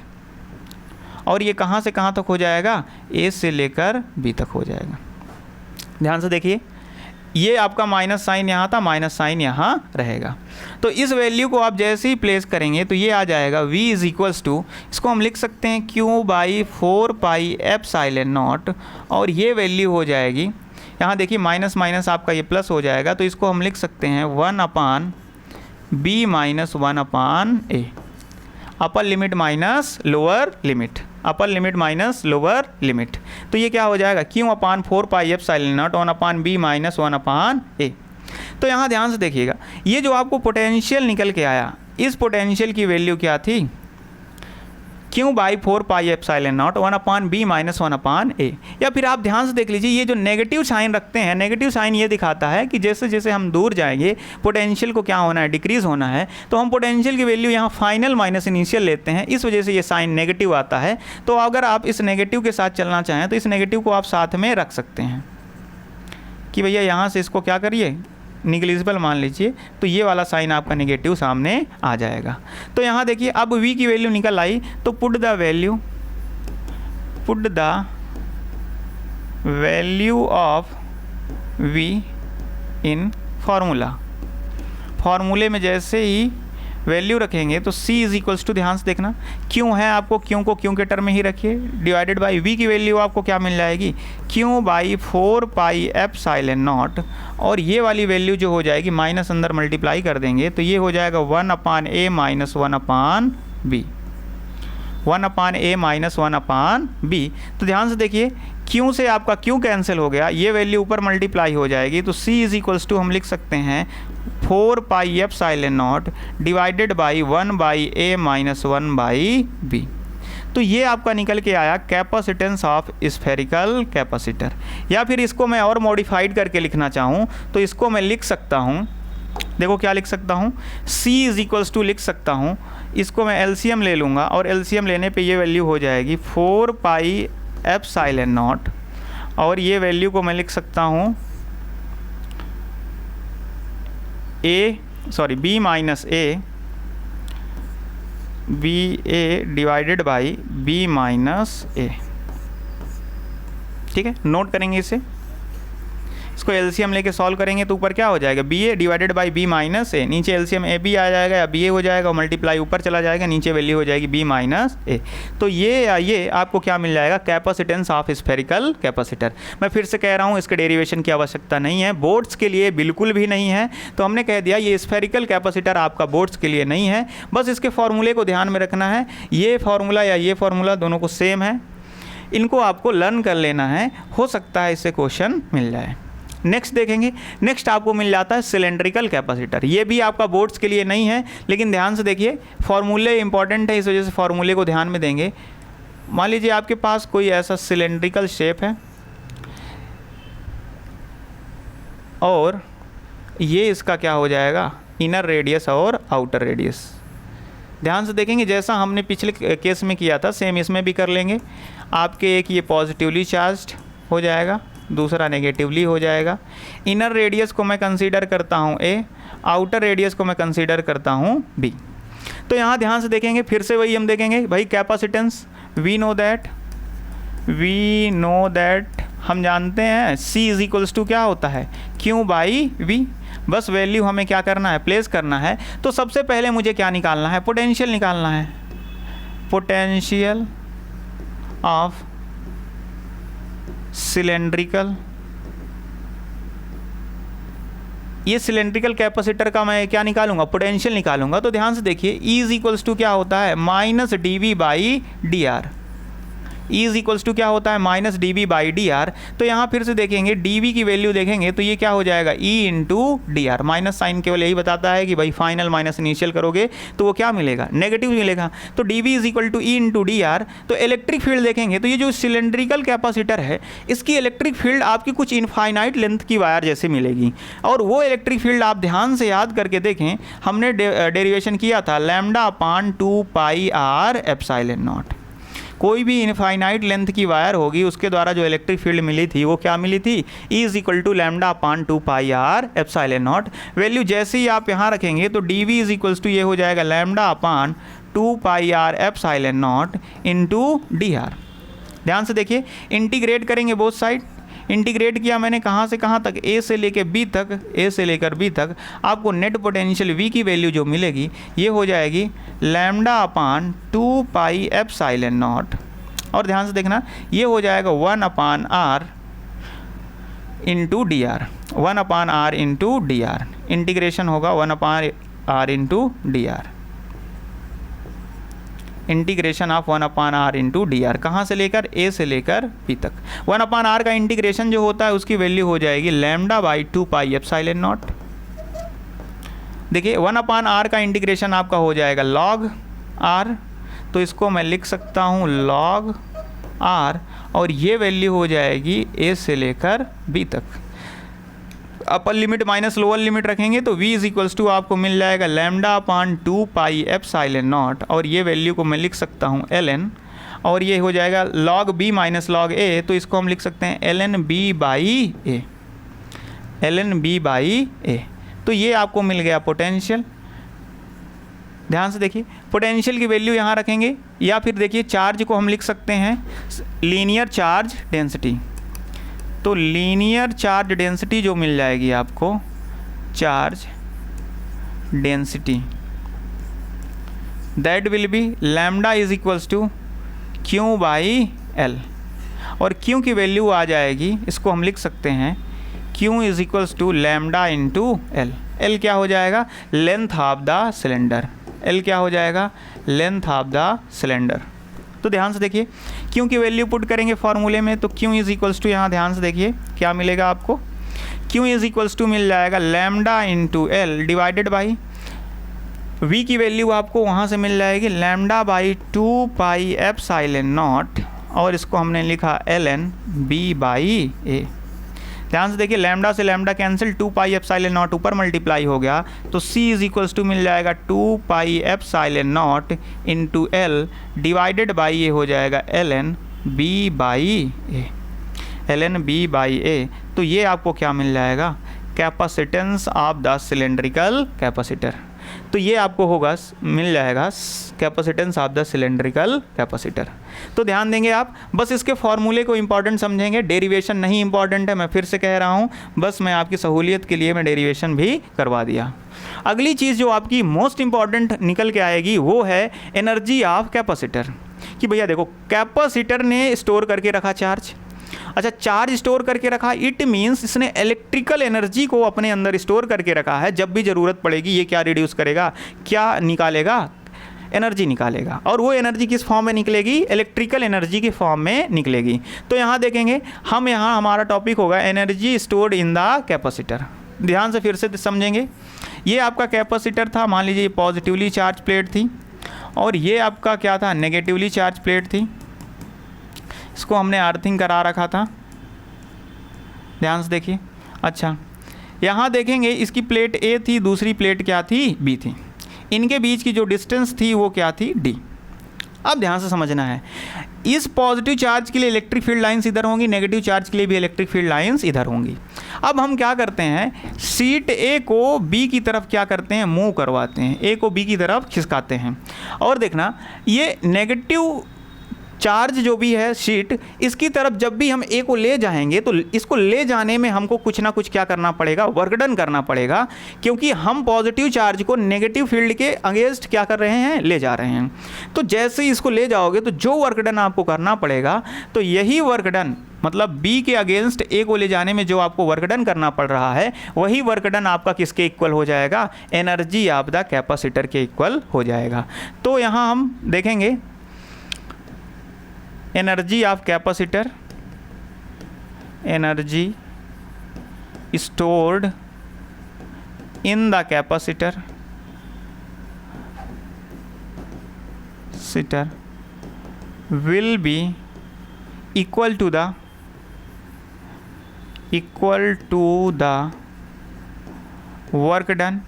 और ये कहाँ से कहाँ तक हो जाएगा, ए से लेकर बी तक हो जाएगा। ध्यान से देखिए ये आपका माइनस साइन यहाँ था, माइनस साइन यहाँ रहेगा। तो इस वैल्यू को आप जैसे ही प्लेस करेंगे तो ये आ जाएगा v इज इक्वल्स टू, इसको हम लिख सकते हैं q by 4 pi epsilon not, और ये वैल्यू हो जाएगी, यहाँ देखिए माइनस माइनस आपका ये प्लस हो जाएगा तो इसको हम लिख सकते हैं 1/b minus 1/a। Upper limit minus lower limit, upper limit minus lower limit. तो ये क्या हो जाएगा, q/4 pi epsilon not 1/b minus 1/a। तो यहाँ ध्यान से देखिएगा ये जो आपको पोटेंशियल निकल के आया, इस पोटेंशियल की वैल्यू क्या थी, q by 4 pi epsilon not 1/b minus 1/a। या फिर आप ध्यान से देख लीजिए ये जो नेगेटिव साइन रखते हैं, नेगेटिव साइन ये दिखाता है कि जैसे जैसे हम दूर जाएंगे पोटेंशियल को क्या होना है, डिक्रीज होना है। तो हम पोटेंशियल की वैल्यू यहाँ फाइनल माइनस इनिशियल लेते हैं, इस वजह से ये साइन नेगेटिव आता है। तो अगर आप इस नेगेटिव के साथ चलना चाहें तो इस नेगेटिव को आप साथ में रख सकते हैं कि भैया यहाँ से इसको क्या करिए, निगलिजिबल मान लीजिए, तो ये वाला साइन आपका नेगेटिव सामने आ जाएगा। तो यहाँ देखिए अब v की वैल्यू निकल आई तो put the value of v इन फार्मूले में जैसे ही वैल्यू रखेंगे तो c इज इक्वल्स टू, ध्यान से देखना क्यों है, आपको क्यों को क्यों के टर्म में ही रखिए, डिवाइडेड बाई v की वैल्यू आपको क्या मिल जाएगी, q by 4 pi epsilon not, और ये वाली वैल्यू जो हो जाएगी माइनस अंदर मल्टीप्लाई कर देंगे तो ये हो जाएगा 1/a minus 1/b, 1/a minus 1/b। तो ध्यान से देखिए क्यों से आपका क्यों कैंसिल हो गया, ये वैल्यू ऊपर मल्टीप्लाई हो जाएगी तो c इज इक्वल्स टू हम लिख सकते हैं 4 पाई epsilon not divided by 1/a minus 1/b। तो ये आपका निकल के आया कैपेसिटेंस ऑफ स्फेरिकल कैपेसिटर। या फिर इसको मैं और मॉडिफाइड करके लिखना चाहूँ तो इसको मैं लिख सकता हूँ, देखो क्या लिख सकता हूँ, C इज इक्वल्स टू लिख सकता हूँ, इसको मैं एलसीएम ले लूँगा और एलसीएम लेने पे ये वैल्यू हो जाएगी 4 पाई एप्सिलॉन नॉट, और ये वैल्यू को मैं लिख सकता हूँ B minus A divided by B minus A। ठीक है, नोट करेंगे इसे, इसको एलसीएम लेके सॉल्व करेंगे तो ऊपर क्या हो जाएगा, BA divided by B minus A, नीचे एलसीएम AB आ जाएगा या BA हो जाएगा और मल्टीप्लाई ऊपर चला जाएगा, नीचे वैल्यू हो जाएगी B माइनस A। तो ये आपको क्या मिल जाएगा, कैपेसिटेंस ऑफ स्फेरिकल कैपेसिटर। मैं फिर से कह रहा हूँ इसके डेरिवेशन की आवश्यकता नहीं है, बोर्ड्स के लिए बिल्कुल भी नहीं है। तो हमने कह दिया ये स्फेरिकल कैपेसिटर आपका बोर्ड्स के लिए नहीं है, बस इसके फॉर्मूले को ध्यान में रखना है। ये फार्मूला या ये फार्मूला दोनों को सेम है, इनको आपको लर्न कर लेना है, हो सकता है इससे क्वेश्चन मिल जाए। नेक्स्ट देखेंगे, नेक्स्ट आपको मिल जाता है सिलेंड्रिकल कैपेसिटर। ये भी आपका बोर्ड्स के लिए नहीं है, लेकिन ध्यान से देखिए फॉर्मूले इंपॉर्टेंट है, इस वजह से फॉर्मूले को ध्यान में देंगे। मान लीजिए आपके पास कोई ऐसा सिलेंड्रिकल शेप है और ये इसका क्या हो जाएगा, इनर रेडियस और आउटर रेडियस। ध्यान से देखेंगे जैसा हमने पिछले केस में किया था सेम इसमें भी कर लेंगे। आपके एक ये पॉजिटिवली चार्ज्ड हो जाएगा, दूसरा नेगेटिवली हो जाएगा। इनर रेडियस को मैं कंसीडर करता हूँ A, आउटर रेडियस को मैं कंसीडर करता हूँ B। तो यहाँ ध्यान से देखेंगे, फिर से वही हम देखेंगे भाई कैपेसिटेंस, वी नो दैट हम जानते हैं C इज इक्वल्स टू क्या होता है, Q बाई V। बस वैल्यू हमें क्या करना है, प्लेस करना है। तो सबसे पहले मुझे क्या निकालना है, पोटेंशियल निकालना है, पोटेंशियल ऑफ सिलेंड्रिकल। ये सिलेंड्रिकल कैपेसिटर का मैं क्या निकालूंगा, पोटेंशियल निकालूंगा। तो ध्यान से देखिए E इज इक्वल्स टू क्या होता है, minus dV by D R. E is equals to क्या होता है, minus dV by D R. तो यहाँ फिर से देखेंगे dV की वैल्यू देखेंगे तो ये क्या हो जाएगा, E into D R. Minus sign केवल यही बताता है कि भाई फाइनल माइनस इनिशियल करोगे तो वो क्या मिलेगा, नेगेटिव मिलेगा। तो dV is equal to E into D R. तो इलेक्ट्रिक फील्ड देखेंगे तो ये जो सिलेंड्रिकल कैपेसिटर है इसकी इलेक्ट्रिक फील्ड आपकी कुछ इनफाइनाइट लेंथ की वायर जैसे मिलेगी, और वो इलेक्ट्रिक फील्ड आप ध्यान से याद करके देखें, हमने डेरिवेशन किया था lambda upon 2 pi R epsilon naught. कोई भी इनफाइनाइट लेंथ की वायर होगी उसके द्वारा जो इलेक्ट्रिक फील्ड मिली थी वो क्या मिली थी, E is equal to lambda upon 2 pi R epsilon naught. Value जैसे ही आप यहाँ रखेंगे तो dV इज इक्वल्स टू ये हो जाएगा lambda upon 2 pi R epsilon naught into D R. ध्यान से देखिए, इंटीग्रेट करेंगे बोथ साइड। इंटीग्रेट किया मैंने कहाँ से कहाँ तक, A से लेकर B तक, A से लेकर B तक। आपको नेट पोटेंशियल V की वैल्यू जो मिलेगी ये हो जाएगी lambda upon 2 pi epsilon not, और ध्यान से देखना ये हो जाएगा 1 अपान R into D are, 1 upon R into D are. Integration होगा 1 अपान R into D are, integration of 1 upon R into D are. कहाँ से लेकर, A से लेकर B तक। 1 अपान R का इंटीग्रेशन जो होता है उसकी वैल्यू हो जाएगी lambda by 2 pi epsilon not. देखिए 1 अपान R का इंटीग्रेशन आपका हो जाएगा लॉग R, तो इसको मैं लिख सकता हूँ लॉग R, और ये वैल्यू हो जाएगी A से लेकर B तक। Upper limit minus lower limit रखेंगे तो V इज इक्वल्स टू आपको मिल जाएगा lambda upon 2 pi epsilon not, और ये वैल्यू को मैं लिख सकता हूँ ln, और ये हो जाएगा log B minus log A, तो इसको हम लिख सकते हैं ln B by A, ln B by A। तो ये आपको मिल गया पोटेंशियल। ध्यान से देखिए पोटेंशियल की वैल्यू यहाँ रखेंगे, या फिर देखिए चार्ज को हम लिख सकते हैं लीनियर चार्ज डेंसिटी। तो लीनियर चार्ज डेंसिटी जो मिल जाएगी आपको, charge density, that will be lambda is equals to Q by L, और Q की वैल्यू आ जाएगी, इसको हम लिख सकते हैं Q is equals to lambda into L। L क्या हो जाएगा, length of the cylinder. L क्या हो जाएगा, लेंथ ऑफ द सिलेंडर। तो ध्यान से देखिए Q की वैल्यू पुट करेंगे फॉर्मूले में, तो Q इज इक्वल्स टू यहाँ ध्यान से देखिए क्या मिलेगा आपको, Q इज इक्वल्स टू मिल जाएगा lambda into L divided by v की वैल्यू आपको वहाँ से मिल जाएगी lambda by 2 pi epsilon not, और इसको हमने लिखा ln b बाई a। ध्यान से देखिए, लैम्डा से lambda cancel, 2 pi epsilon not ऊपर मल्टीप्लाई हो गया, तो c इज इक्वल्स टू मिल जाएगा 2 पाई epsilon naught into l divided by ये हो जाएगा ln b by a, ln b by a। तो ये आपको क्या मिल जाएगा, capacitance of the cylindrical capacitor. तो ये आपको होगा, मिल जाएगा capacitance of the cylindrical capacitor. तो ध्यान देंगे आप, बस इसके फॉर्मूले को इंपॉर्टेंट समझेंगे, डेरिवेशन नहीं इंपॉर्टेंट है, मैं फिर से कह रहा हूँ, बस मैं आपकी सहूलियत के लिए मैं डेरिवेशन भी करवा दिया। अगली चीज़ जो आपकी मोस्ट इंपॉर्टेंट निकल के आएगी वो है एनर्जी ऑफ कैपेसिटर। कि भैया देखो, कैपेसिटर ने स्टोर करके रखा चार्ज, अच्छा चार्ज स्टोर करके रखा, इट मीन्स इसने इलेक्ट्रिकल एनर्जी को अपने अंदर स्टोर करके रखा है। जब भी ज़रूरत पड़ेगी ये क्या रिड्यूस करेगा, क्या निकालेगा, एनर्जी निकालेगा, और वो एनर्जी किस फॉर्म में निकलेगी, इलेक्ट्रिकल एनर्जी के फॉर्म में निकलेगी। तो यहाँ देखेंगे हम, यहाँ हमारा टॉपिक होगा energy stored in the capacitor. ध्यान से फिर से समझेंगे, ये आपका कैपेसिटर था, मान लीजिए पॉजिटिवली चार्ज प्लेट थी, और ये आपका क्या था, नेगेटिवली चार्ज प्लेट थी। इसको हमने अर्थिंग करा रखा था, ध्यान से देखिए। अच्छा यहाँ देखेंगे, इसकी प्लेट A थी, दूसरी प्लेट क्या थी, B थी, इनके बीच की जो डिस्टेंस थी वो क्या थी, D। अब ध्यान से समझना है, इस पॉजिटिव चार्ज के लिए इलेक्ट्रिक फील्ड लाइंस इधर होंगी, नेगेटिव चार्ज के लिए भी इलेक्ट्रिक फील्ड लाइंस इधर होंगी। अब हम क्या करते हैं, शीट A को B की तरफ क्या करते हैं, मूव करवाते हैं, A को B की तरफ खिसकाते हैं। और देखना, ये नेगेटिव चार्ज जो भी है शीट, इसकी तरफ जब भी हम ए को ले जाएंगे तो इसको ले जाने में हमको कुछ ना कुछ क्या करना पड़ेगा, वर्क डन करना पड़ेगा, क्योंकि हम पॉजिटिव चार्ज को नेगेटिव फील्ड के अगेंस्ट क्या कर रहे हैं, ले जा रहे हैं। तो जैसे ही इसको ले जाओगे तो जो वर्क डन आपको करना पड़ेगा, तो यही वर्क डन मतलब बी के अगेंस्ट ए को ले जाने में जो आपको वर्क डन करना पड़ रहा है, वही वर्क डन आपका किसके इक्वल हो जाएगा, एनर्जी ऑफ द कैपेसिटर के इक्वल हो जाएगा। तो यहाँ हम देखेंगे energy of capacitor, energy stored in the capacitor will be equal to the work done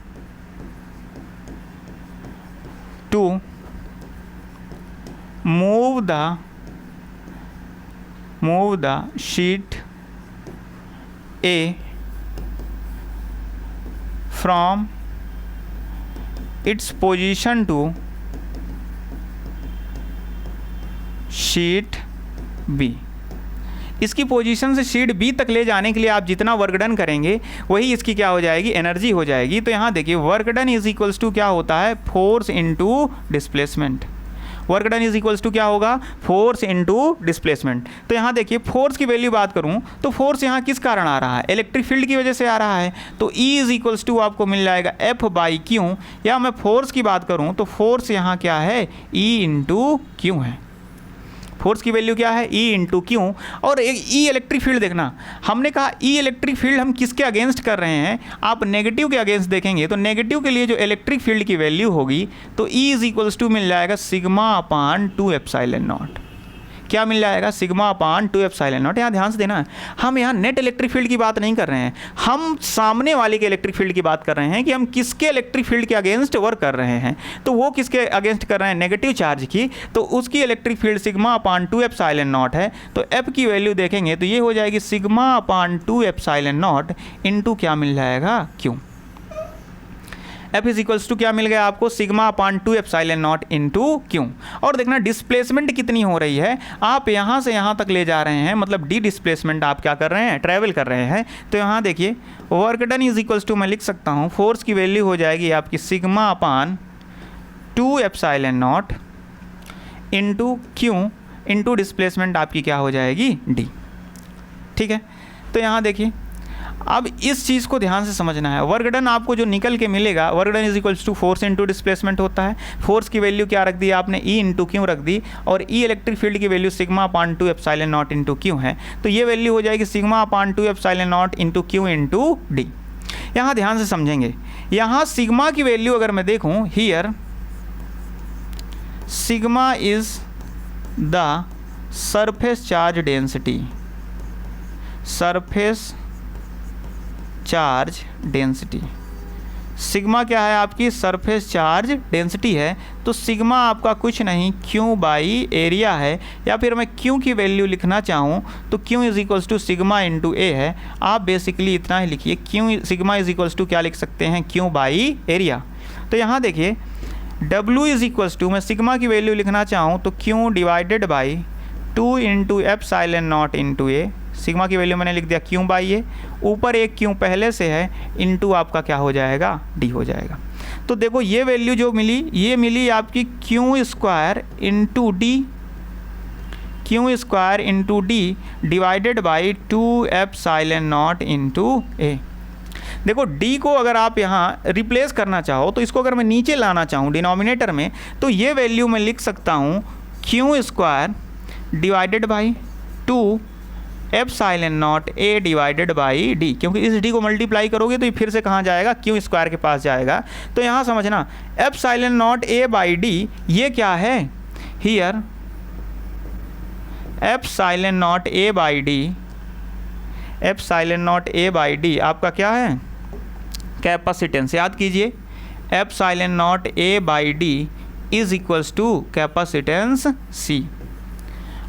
to move the sheet A from its position to sheet B। इसकी position से sheet B तक ले जाने के लिए आप जितना वर्क डन करेंगे वही इसकी क्या हो जाएगी, एनर्जी हो जाएगी। तो यहाँ देखिए, work done is equals to क्या होता है, force into displacement. Work done is equals to क्या होगा, फोर्स इनटू डिस्प्लेसमेंट। तो यहाँ देखिए, फोर्स की वैल्यू बात करूँ तो फोर्स यहाँ किस कारण आ रहा है, इलेक्ट्रिक फील्ड की वजह से आ रहा है। तो E इज इक्वल्स टू आपको मिल जाएगा F बाई क्यू। या मैं फोर्स की बात करूँ तो फोर्स यहाँ क्या है, E इंटू क्यू है। फोर्स की वैल्यू क्या है, E इंटू क्यू। और एक E इलेक्ट्रिक फील्ड देखना, हमने कहा E इलेक्ट्रिक फील्ड हम किसके अगेंस्ट कर रहे हैं, आप नेगेटिव के अगेंस्ट देखेंगे तो नेगेटिव के लिए जो इलेक्ट्रिक फील्ड की वैल्यू होगी तो E इज इक्वल्स टू मिल जाएगा सिग्मा अपान 2 एप्सिलॉन नॉट। क्या मिल जाएगा, सिग्मा अपान 2 एप्सिलॉन नॉट। यहाँ ध्यान से देना, हम यहाँ नेट इलेक्ट्रिक फील्ड की बात नहीं कर रहे हैं, हम सामने वाले के इलेक्ट्रिक फील्ड की बात कर रहे हैं कि हम किसके इलेक्ट्रिक फील्ड के अगेंस्ट वर्क कर रहे हैं। तो वो किसके अगेंस्ट कर रहे हैं, नेगेटिव चार्ज की, तो उसकी electric field sigma upon 2 epsilon not है। तो एफ की वैल्यू देखेंगे तो ये हो जाएगी sigma upon 2 epsilon naught into क्या मिल जाएगा, Q. F is equals to क्या मिल गया आपको, sigma upon 2 epsilon naught into Q. और देखना डिस्प्लेसमेंट कितनी हो रही है, आप यहाँ से यहाँ तक ले जा रहे हैं, मतलब डी डिस्प्लेसमेंट आप क्या कर रहे हैं, ट्रैवल कर रहे हैं। तो यहाँ देखिए, work done is equals to मैं लिख सकता हूँ, फोर्स की वैल्यू हो जाएगी आपकी sigma upon 2 epsilon naught into Q into displacement आपकी क्या हो जाएगी, डी। ठीक है, तो यहाँ देखिए, अब इस चीज़ को ध्यान से समझना है। वर्क डन आपको जो निकल के मिलेगा, work done is equals to force into displacement होता है। फोर्स की वैल्यू क्या रख दी आपने, E इंटू क्यू रख दी, और E इलेक्ट्रिक फील्ड की value sigma upon 2 epsilon naught into Q है। तो ये वैल्यू हो जाएगी sigma upon 2 epsilon naught into Q into D. यहाँ ध्यान से समझेंगे, यहाँ सिग्मा की वैल्यू अगर मैं देखूँ, here sigma is the surface charge density, surface charge density. Sigma क्या है आपकी, सरफेस चार्ज डेंसिटी है। तो सिग्मा आपका कुछ नहीं क्यू बाई एरिया है, या फिर मैं क्यू की वैल्यू लिखना चाहूँ तो Q is equals to sigma into A है। आप बेसिकली इतना ही लिखिए, Q sigma is equals to क्या लिख सकते हैं, क्यू बाई एरिया। तो यहाँ देखिए W इज इक्वल्स टू, मैं सिग्मा की वैल्यू लिखना चाहूँ तो Q divided by 2 into epsilon naught into A. Sigma की वैल्यू मैंने लिख दिया क्यू बाई ए, ऊपर एक क्यू पहले से है, इंटू आपका क्या हो जाएगा, डी हो जाएगा। तो देखो ये वैल्यू जो मिली, ये मिली आपकी Q square into D, Q square into D divided by 2 epsilon naught into A. देखो d को अगर आप यहाँ रिप्लेस करना चाहो तो इसको अगर मैं नीचे लाना चाहूँ डिनोमिनेटर में, तो ये वैल्यू मैं लिख सकता हूँ Q square divided by 2 epsilon not A divided by D, क्योंकि इस d को मल्टीप्लाई करोगे तो ये फिर से कहाँ जाएगा, क्यू स्क्वायर के पास जाएगा। तो यहाँ समझना epsilon not A by D ये क्या है, here epsilon not A by D, epsilon not A by D आपका क्या है, कैपेसिटेंस। याद कीजिए epsilon not A by D is equals to capacitance C.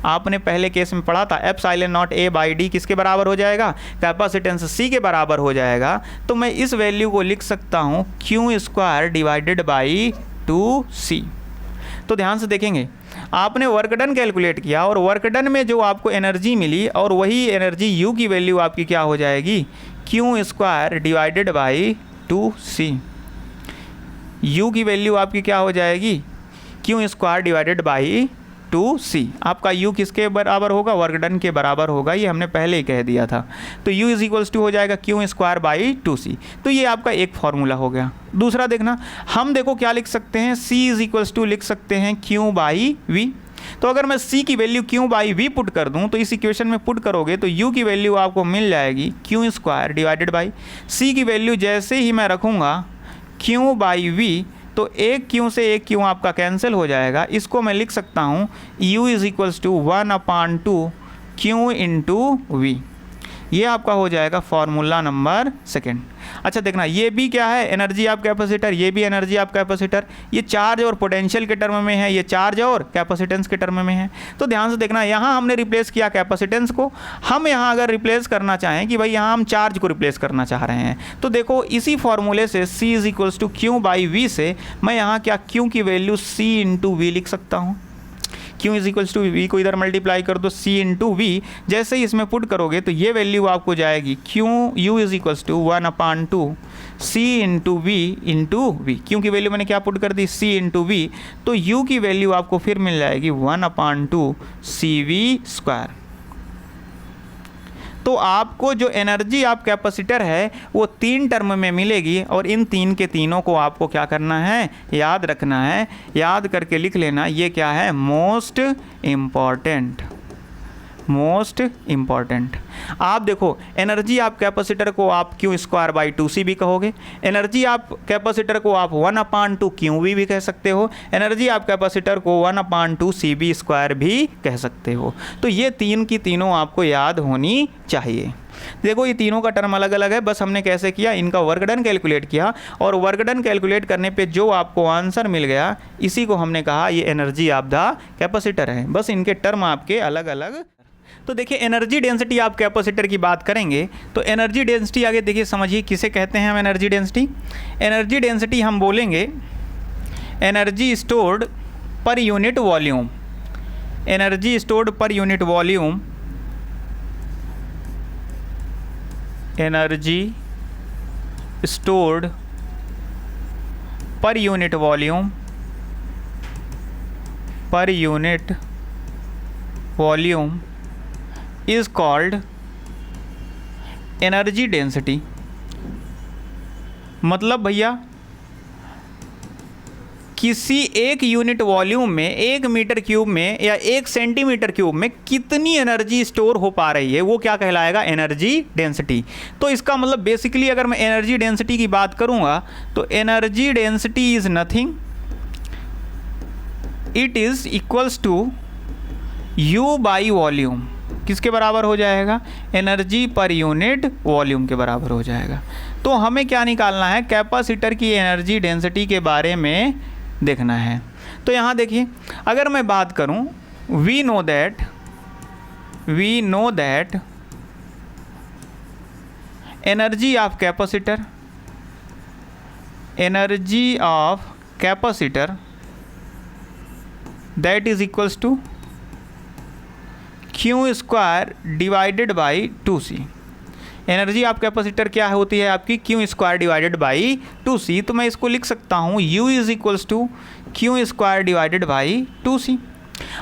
आपने पहले केस में पढ़ा था epsilon not A by D किसके बराबर हो जाएगा, कैपेसिटेंस सी के बराबर हो जाएगा। तो मैं इस वैल्यू को लिख सकता हूँ Q square divided by 2c। तो ध्यान से देखेंगे, आपने वर्क डन कैलकुलेट किया और वर्क डन में जो आपको एनर्जी मिली और वही एनर्जी यू की वैल्यू आपकी क्या हो जाएगी, Q square divided by 2c। You की वैल्यू आपकी क्या हो जाएगी, Q square divided by 2c। आपका u किसके बराबर होगा, वर्क डन के बराबर होगा, ये हमने पहले ही कह दिया था। तो u इज इक्वल्स टू हो जाएगा क्यू स्क्वायर बाई 2c। तो ये आपका एक फॉर्मूला हो गया। दूसरा देखना, हम देखो क्या लिख सकते हैं, c इज इक्वल्स टू लिख सकते हैं q बाई v। तो अगर मैं c की value q by v put कर दूं तो इस इक्वेशन में पुट करोगे तो u की वैल्यू आपको मिल जाएगी Q square divided by c की वैल्यू जैसे ही मैं रखूँगा q बाई v, तो एक क्यू से एक क्यू आपका कैंसिल हो जाएगा। इसको मैं लिख सकता हूँ u is equals to 1/2 Q into V. ये आपका हो जाएगा फॉर्मूला नंबर सेकंड। अच्छा देखना, ये भी क्या है, एनर्जी ऑफ कैपेसिटर, ये भी एनर्जी ऑफ कैपेसिटर। ये चार्ज और पोटेंशियल के टर्म में है, ये चार्ज और कैपेसिटेंस के टर्म में है। तो ध्यान से देखना, यहाँ हमने रिप्लेस किया कैपेसिटेंस को। हम यहाँ अगर रिप्लेस करना चाहें कि भाई यहाँ हम चार्ज को रिप्लेस करना चाह रहे हैं, तो देखो इसी फॉर्मूले से c is equals to Q by V से मैं यहाँ क्या क्यू की वैल्यू c इंटू वी लिख सकता हूँ। Q is equals to V को इधर मल्टीप्लाई कर दो c इंटू वी, जैसे ही इसमें पुट करोगे तो ये वैल्यू आपको जाएगी Q u is equals to 1/2 c into V. Q की वैल्यू मैंने क्या पुट कर दी, c इंटू वी। तो u की वैल्यू आपको फिर मिल जाएगी 1/2 cv स्क्वायर। तो आपको जो एनर्जी आप कैपेसिटर है वो 3 टर्म में मिलेगी और इन 3 के तीनों को आपको क्या करना है, याद रखना है। याद करके लिख लेना, ये क्या है, मोस्ट इम्पॉर्टेंट। Most important. आप देखो एनर्जी आप कैपेसिटर को आप क्यू स्क्वायर बाई 2c भी कहोगे, एनर्जी आप कैपेसिटर को आप 1/2 क्यू वी भी कह सकते हो, एनर्जी आप कैपेसिटर को 1/2 cv स्क्वायर भी कह सकते हो। तो ये 3 की तीनों आपको याद होनी चाहिए। देखो ये तीनों का टर्म अलग अलग है, बस हमने कैसे किया, इनका वर्क डन कैलकुलेट किया और वर्क डन कैलकुलेट करने पे जो आपको आंसर मिल गया इसी को हमने कहा ये एनर्जी ऑफ द कैपेसिटर है। बस इनके टर्म आपके अलग अलग। तो देखिए एनर्जी डेंसिटी आप कैपेसिटर की बात करेंगे तो एनर्जी डेंसिटी आगे देखिए समझिए किसे कहते हैं हम एनर्जी डेंसिटी। एनर्जी डेंसिटी हम बोलेंगे energy stored per unit volume. Energy stored per unit volume, energy stored per unit volume, per unit volume is called energy density. मतलब भैया किसी एक यूनिट वॉल्यूम में 1 मीटर क्यूब में या 1 सेंटीमीटर क्यूब में कितनी एनर्जी स्टोर हो पा रही है वो क्या कहलाएगा, एनर्जी डेंसिटी। तो इसका मतलब बेसिकली अगर मैं एनर्जी डेंसिटी की बात करूंगा तो energy density is nothing, it is equals to U by volume. किसके बराबर हो जाएगा, एनर्जी पर यूनिट वॉल्यूम के बराबर हो जाएगा। तो हमें क्या निकालना है, कैपेसिटर की एनर्जी डेंसिटी के बारे में देखना है। तो यहाँ देखिए, अगर मैं बात करूँ, we know that energy of capacitor that is equals to Q square divided by 2c। Energy of capacitor क्या होती है आपकी, Q square divided by 2c। तो मैं इसको लिख सकता हूँ u is equals to Q square divided by 2c।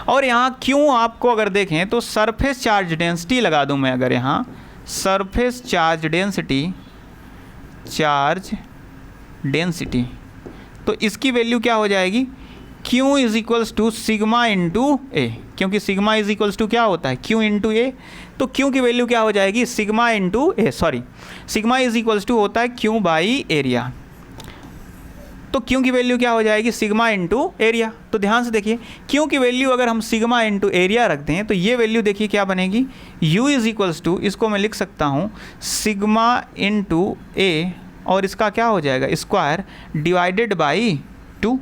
और यहाँ क्यू आपको अगर देखें तो सरफेस चार्ज डेंसिटी लगा दूँ मैं, अगर यहाँ सरफेस चार्ज डेंसिटी तो इसकी वैल्यू क्या हो जाएगी, Q is equals to sigma into A, क्योंकि सिग्मा इज इक्वल्स टू क्या होता है, Q इंटू ए। तो Q की वैल्यू क्या हो जाएगी, sigma into A, sigma is equals to होता है Q बाई एरिया। तो Q की वैल्यू क्या हो जाएगी, सिग्मा इंटू एरिया। तो ध्यान से देखिए, Q की वैल्यू अगर हम सिग्मा इंटू एरिया रखते हैं तो ये वैल्यू देखिए क्या बनेगी, U इज इक्वल्स टू, इसको मैं लिख सकता हूँ सिग्मा इंटू ए और इसका क्या हो जाएगा स्क्वायर डिवाइडेड बाई 2।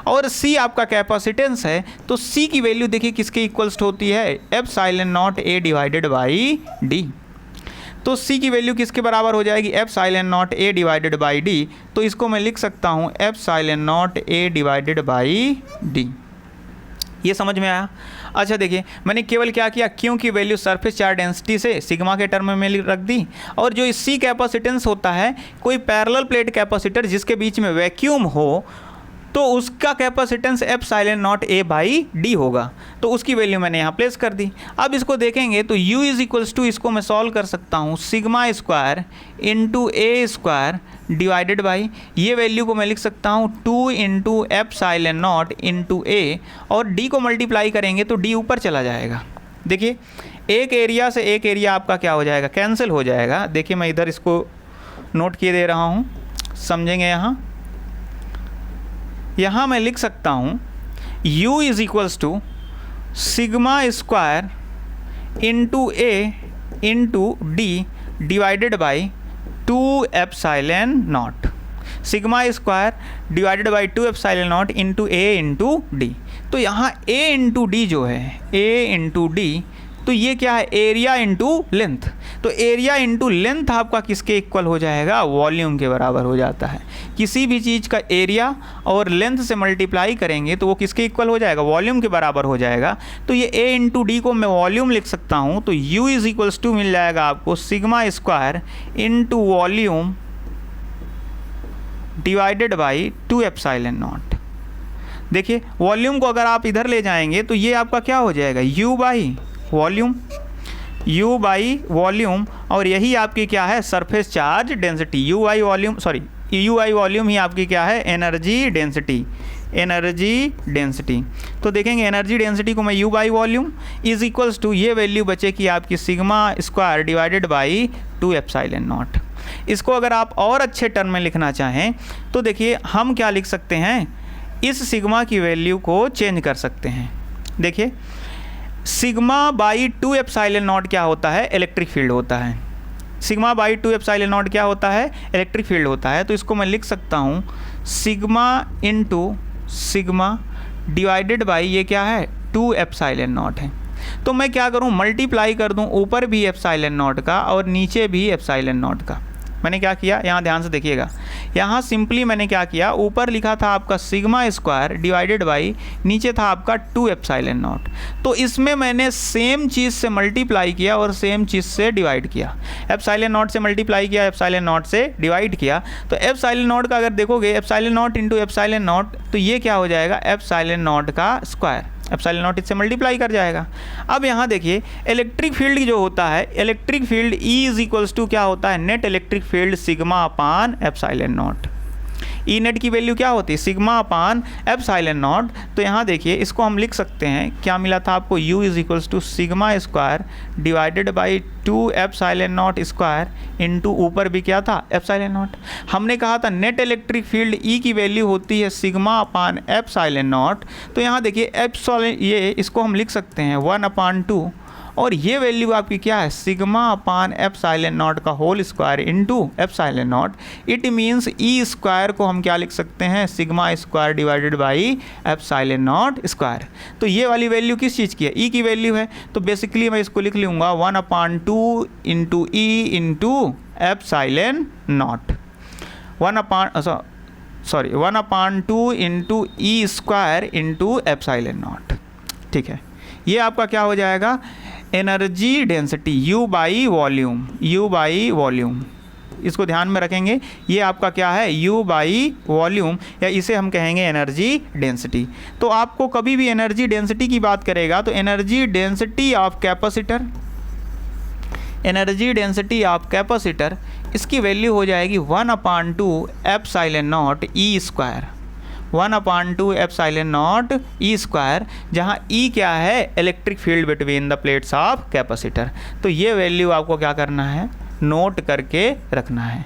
और C आपका कैपेसिटेंस है, तो C की वैल्यू देखिए किसके इक्वल्स होती है, epsilon not A divided by D। तो C की वैल्यू किसके बराबर हो जाएगी, epsilon not A divided by D। तो इसको मैं लिख सकता हूँ epsilon not A divided by D। ये समझ में आया। अच्छा देखिए, मैंने केवल क्या किया, Q की वैल्यू सरफेस चार्ज डेंसिटी से सिग्मा के टर्म में रख दी, और जो C कैपेसिटेंस होता है, कोई पैरेलल प्लेट कैपेसिटर जिसके बीच में वैक्यूम हो तो उसका capacitance epsilon not A by D होगा। तो उसकी वैल्यू मैंने यहाँ प्लेस कर दी। अब इसको देखेंगे तो U इज इक्वल्स टू, इसको मैं सॉल्व कर सकता हूँ sigma square into A square divided by, ये वैल्यू को मैं लिख सकता हूँ 2 इंटू एप्सिलॉन नॉट इंटू ए, और D को मल्टीप्लाई करेंगे तो D ऊपर चला जाएगा। देखिए, एक एरिया से एक एरिया आपका क्या हो जाएगा, कैंसिल हो जाएगा। देखिए मैं इधर इसको नोट किए दे रहा हूँ, समझेंगे। यहाँ मैं लिख सकता हूँ U is equals to sigma square into A into D divided by 2 epsilon naught, sigma square divided by 2 epsilon naught into A into D. तो यहाँ A इंटू डी जो है, A इंटू डी, तो ये क्या है, एरिया इंटू लेंथ। तो area into length आपका किसके इक्वल हो जाएगा, वॉल्यूम के बराबर हो जाता है। किसी भी चीज़ का एरिया और लेंथ से मल्टीप्लाई करेंगे तो वो किसके इक्वल हो जाएगा, वॉल्यूम के बराबर हो जाएगा। तो ये A इंटू डी को मैं वॉल्यूम लिख सकता हूँ, तो U इज इक्वल्स टू मिल जाएगा आपको sigma square into volume divided by 2 epsilon not. देखिए, वॉल्यूम को अगर आप इधर ले जाएंगे तो ये आपका क्या हो जाएगा, U बाई वॉल्यूम, और यही आपकी क्या है, surface charge density. U by volume ही आपकी क्या है, एनर्जी डेंसिटी। तो देखेंगे एनर्जी डेंसिटी को मैं U by volume is equals to, ये वैल्यू बचेगी आपकी sigma square divided by 2 epsilon naught. इसको अगर आप और अच्छे टर्म में लिखना चाहें तो देखिए हम क्या लिख सकते हैं, इस सिग्मा की वैल्यू को चेंज कर सकते हैं। देखिए, सिग्मा बाई 2 एप्सिलॉन नॉट क्या होता है, इलेक्ट्रिक फील्ड होता है। सिग्मा बाई 2 एप्सिलॉन नॉट क्या होता है, इलेक्ट्रिक फील्ड होता है। तो इसको मैं लिख सकता हूँ sigma into sigma divided by, ये क्या है, 2 एप्सिलॉन नॉट है। तो मैं क्या करूँ, मल्टीप्लाई कर दूँ ऊपर भी एप्सिलॉन नॉट का और नीचे भी एप्सिलॉन नॉट का। मैंने क्या किया, यहाँ ध्यान से देखिएगा, यहाँ सिंपली मैंने क्या किया, ऊपर लिखा था आपका सिग्मा स्क्वायर डिवाइडेड बाई, नीचे था आपका 2 एप्सिलॉन नॉट। तो इसमें मैंने सेम चीज़ से मल्टीप्लाई किया और सेम चीज़ से डिवाइड किया। एप्सिलॉन नॉट से मल्टीप्लाई किया, एप्सिलॉन नॉट से डिवाइड किया। तो एप्सिलॉन नॉट का अगर देखोगे, epsilon naught into epsilon not, तो ये क्या हो जाएगा, एप्सिलॉन नॉट का स्क्वायर। एप्सिलॉन नॉट इससे मल्टीप्लाई कर जाएगा। अब यहाँ देखिए, इलेक्ट्रिक फील्ड जो होता है, electric field E is equals to क्या होता है, net electric field sigma upon epsilon naught. E net की वैल्यू क्या होती है, सिग्मा अपान एप्सिलॉन नॉट। तो यहाँ देखिए इसको हम लिख सकते हैं, क्या मिला था आपको, U is equals to sigma square divided by 2 epsilon naught square into ऊपर भी क्या था, एप्सिलॉन नॉट। हमने कहा था नेट इलेक्ट्रिक फील्ड E की वैल्यू होती है सिग्मा अपान एप्सिलॉन नॉट। तो यहाँ देखिए एप्सिलॉन, ये इसको हम लिख सकते हैं 1/2, और ये वैल्यू आपकी क्या है, सिग्मा अपान एप्सिलॉन नॉट का whole square into epsilon naught. It means E square को हम क्या लिख सकते हैं, sigma square divided by epsilon naught square. तो ये वाली वैल्यू किस चीज़ की है, ई की वैल्यू है। तो बेसिकली मैं इसको लिख लूँगा 1/2 into E into epsilon not, 1/2 into E square into epsilon not. ठीक है, ये आपका क्या हो जाएगा, energy density U by volume, इसको ध्यान में रखेंगे। ये आपका क्या है, U बाई वॉल्यूम, या इसे हम कहेंगे एनर्जी डेंसिटी। तो आपको कभी भी एनर्जी डेंसिटी की बात करेगा तो एनर्जी डेंसिटी ऑफ कैपेसिटर, इसकी वैल्यू हो जाएगी 1/2 epsilon naught E square, 1/2 epsilon naught E square, जहाँ ई क्या है, electric field between the plates of capacitor. तो ये वैल्यू आपको क्या करना है, नोट करके रखना है।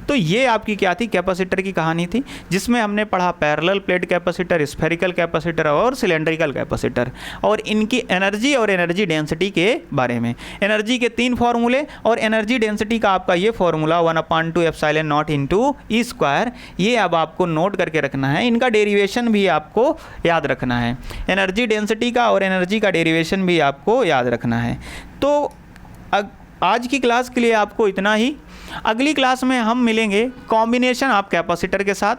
तो ये आपकी क्या थी, कैपेसिटर की कहानी थी, जिसमें हमने पढ़ा parallel plate capacitor, spherical capacitor और सिलेंड्रिकल कैपेसिटर, और इनकी एनर्जी और एनर्जी डेंसिटी के बारे में। एनर्जी के 3 फार्मूले और एनर्जी डेंसिटी का आपका ये formula 1/2 epsilon naught into E square, ये अब आपको नोट करके रखना है। इनका डेरिवेशन भी आपको याद रखना है, एनर्जी डेंसिटी का और एनर्जी का डेरिवेशन भी आपको याद रखना है। तो आज की क्लास के लिए आपको इतना ही। अगली क्लास में हम मिलेंगे कॉम्बिनेशन ऑफ कैपेसिटर के साथ।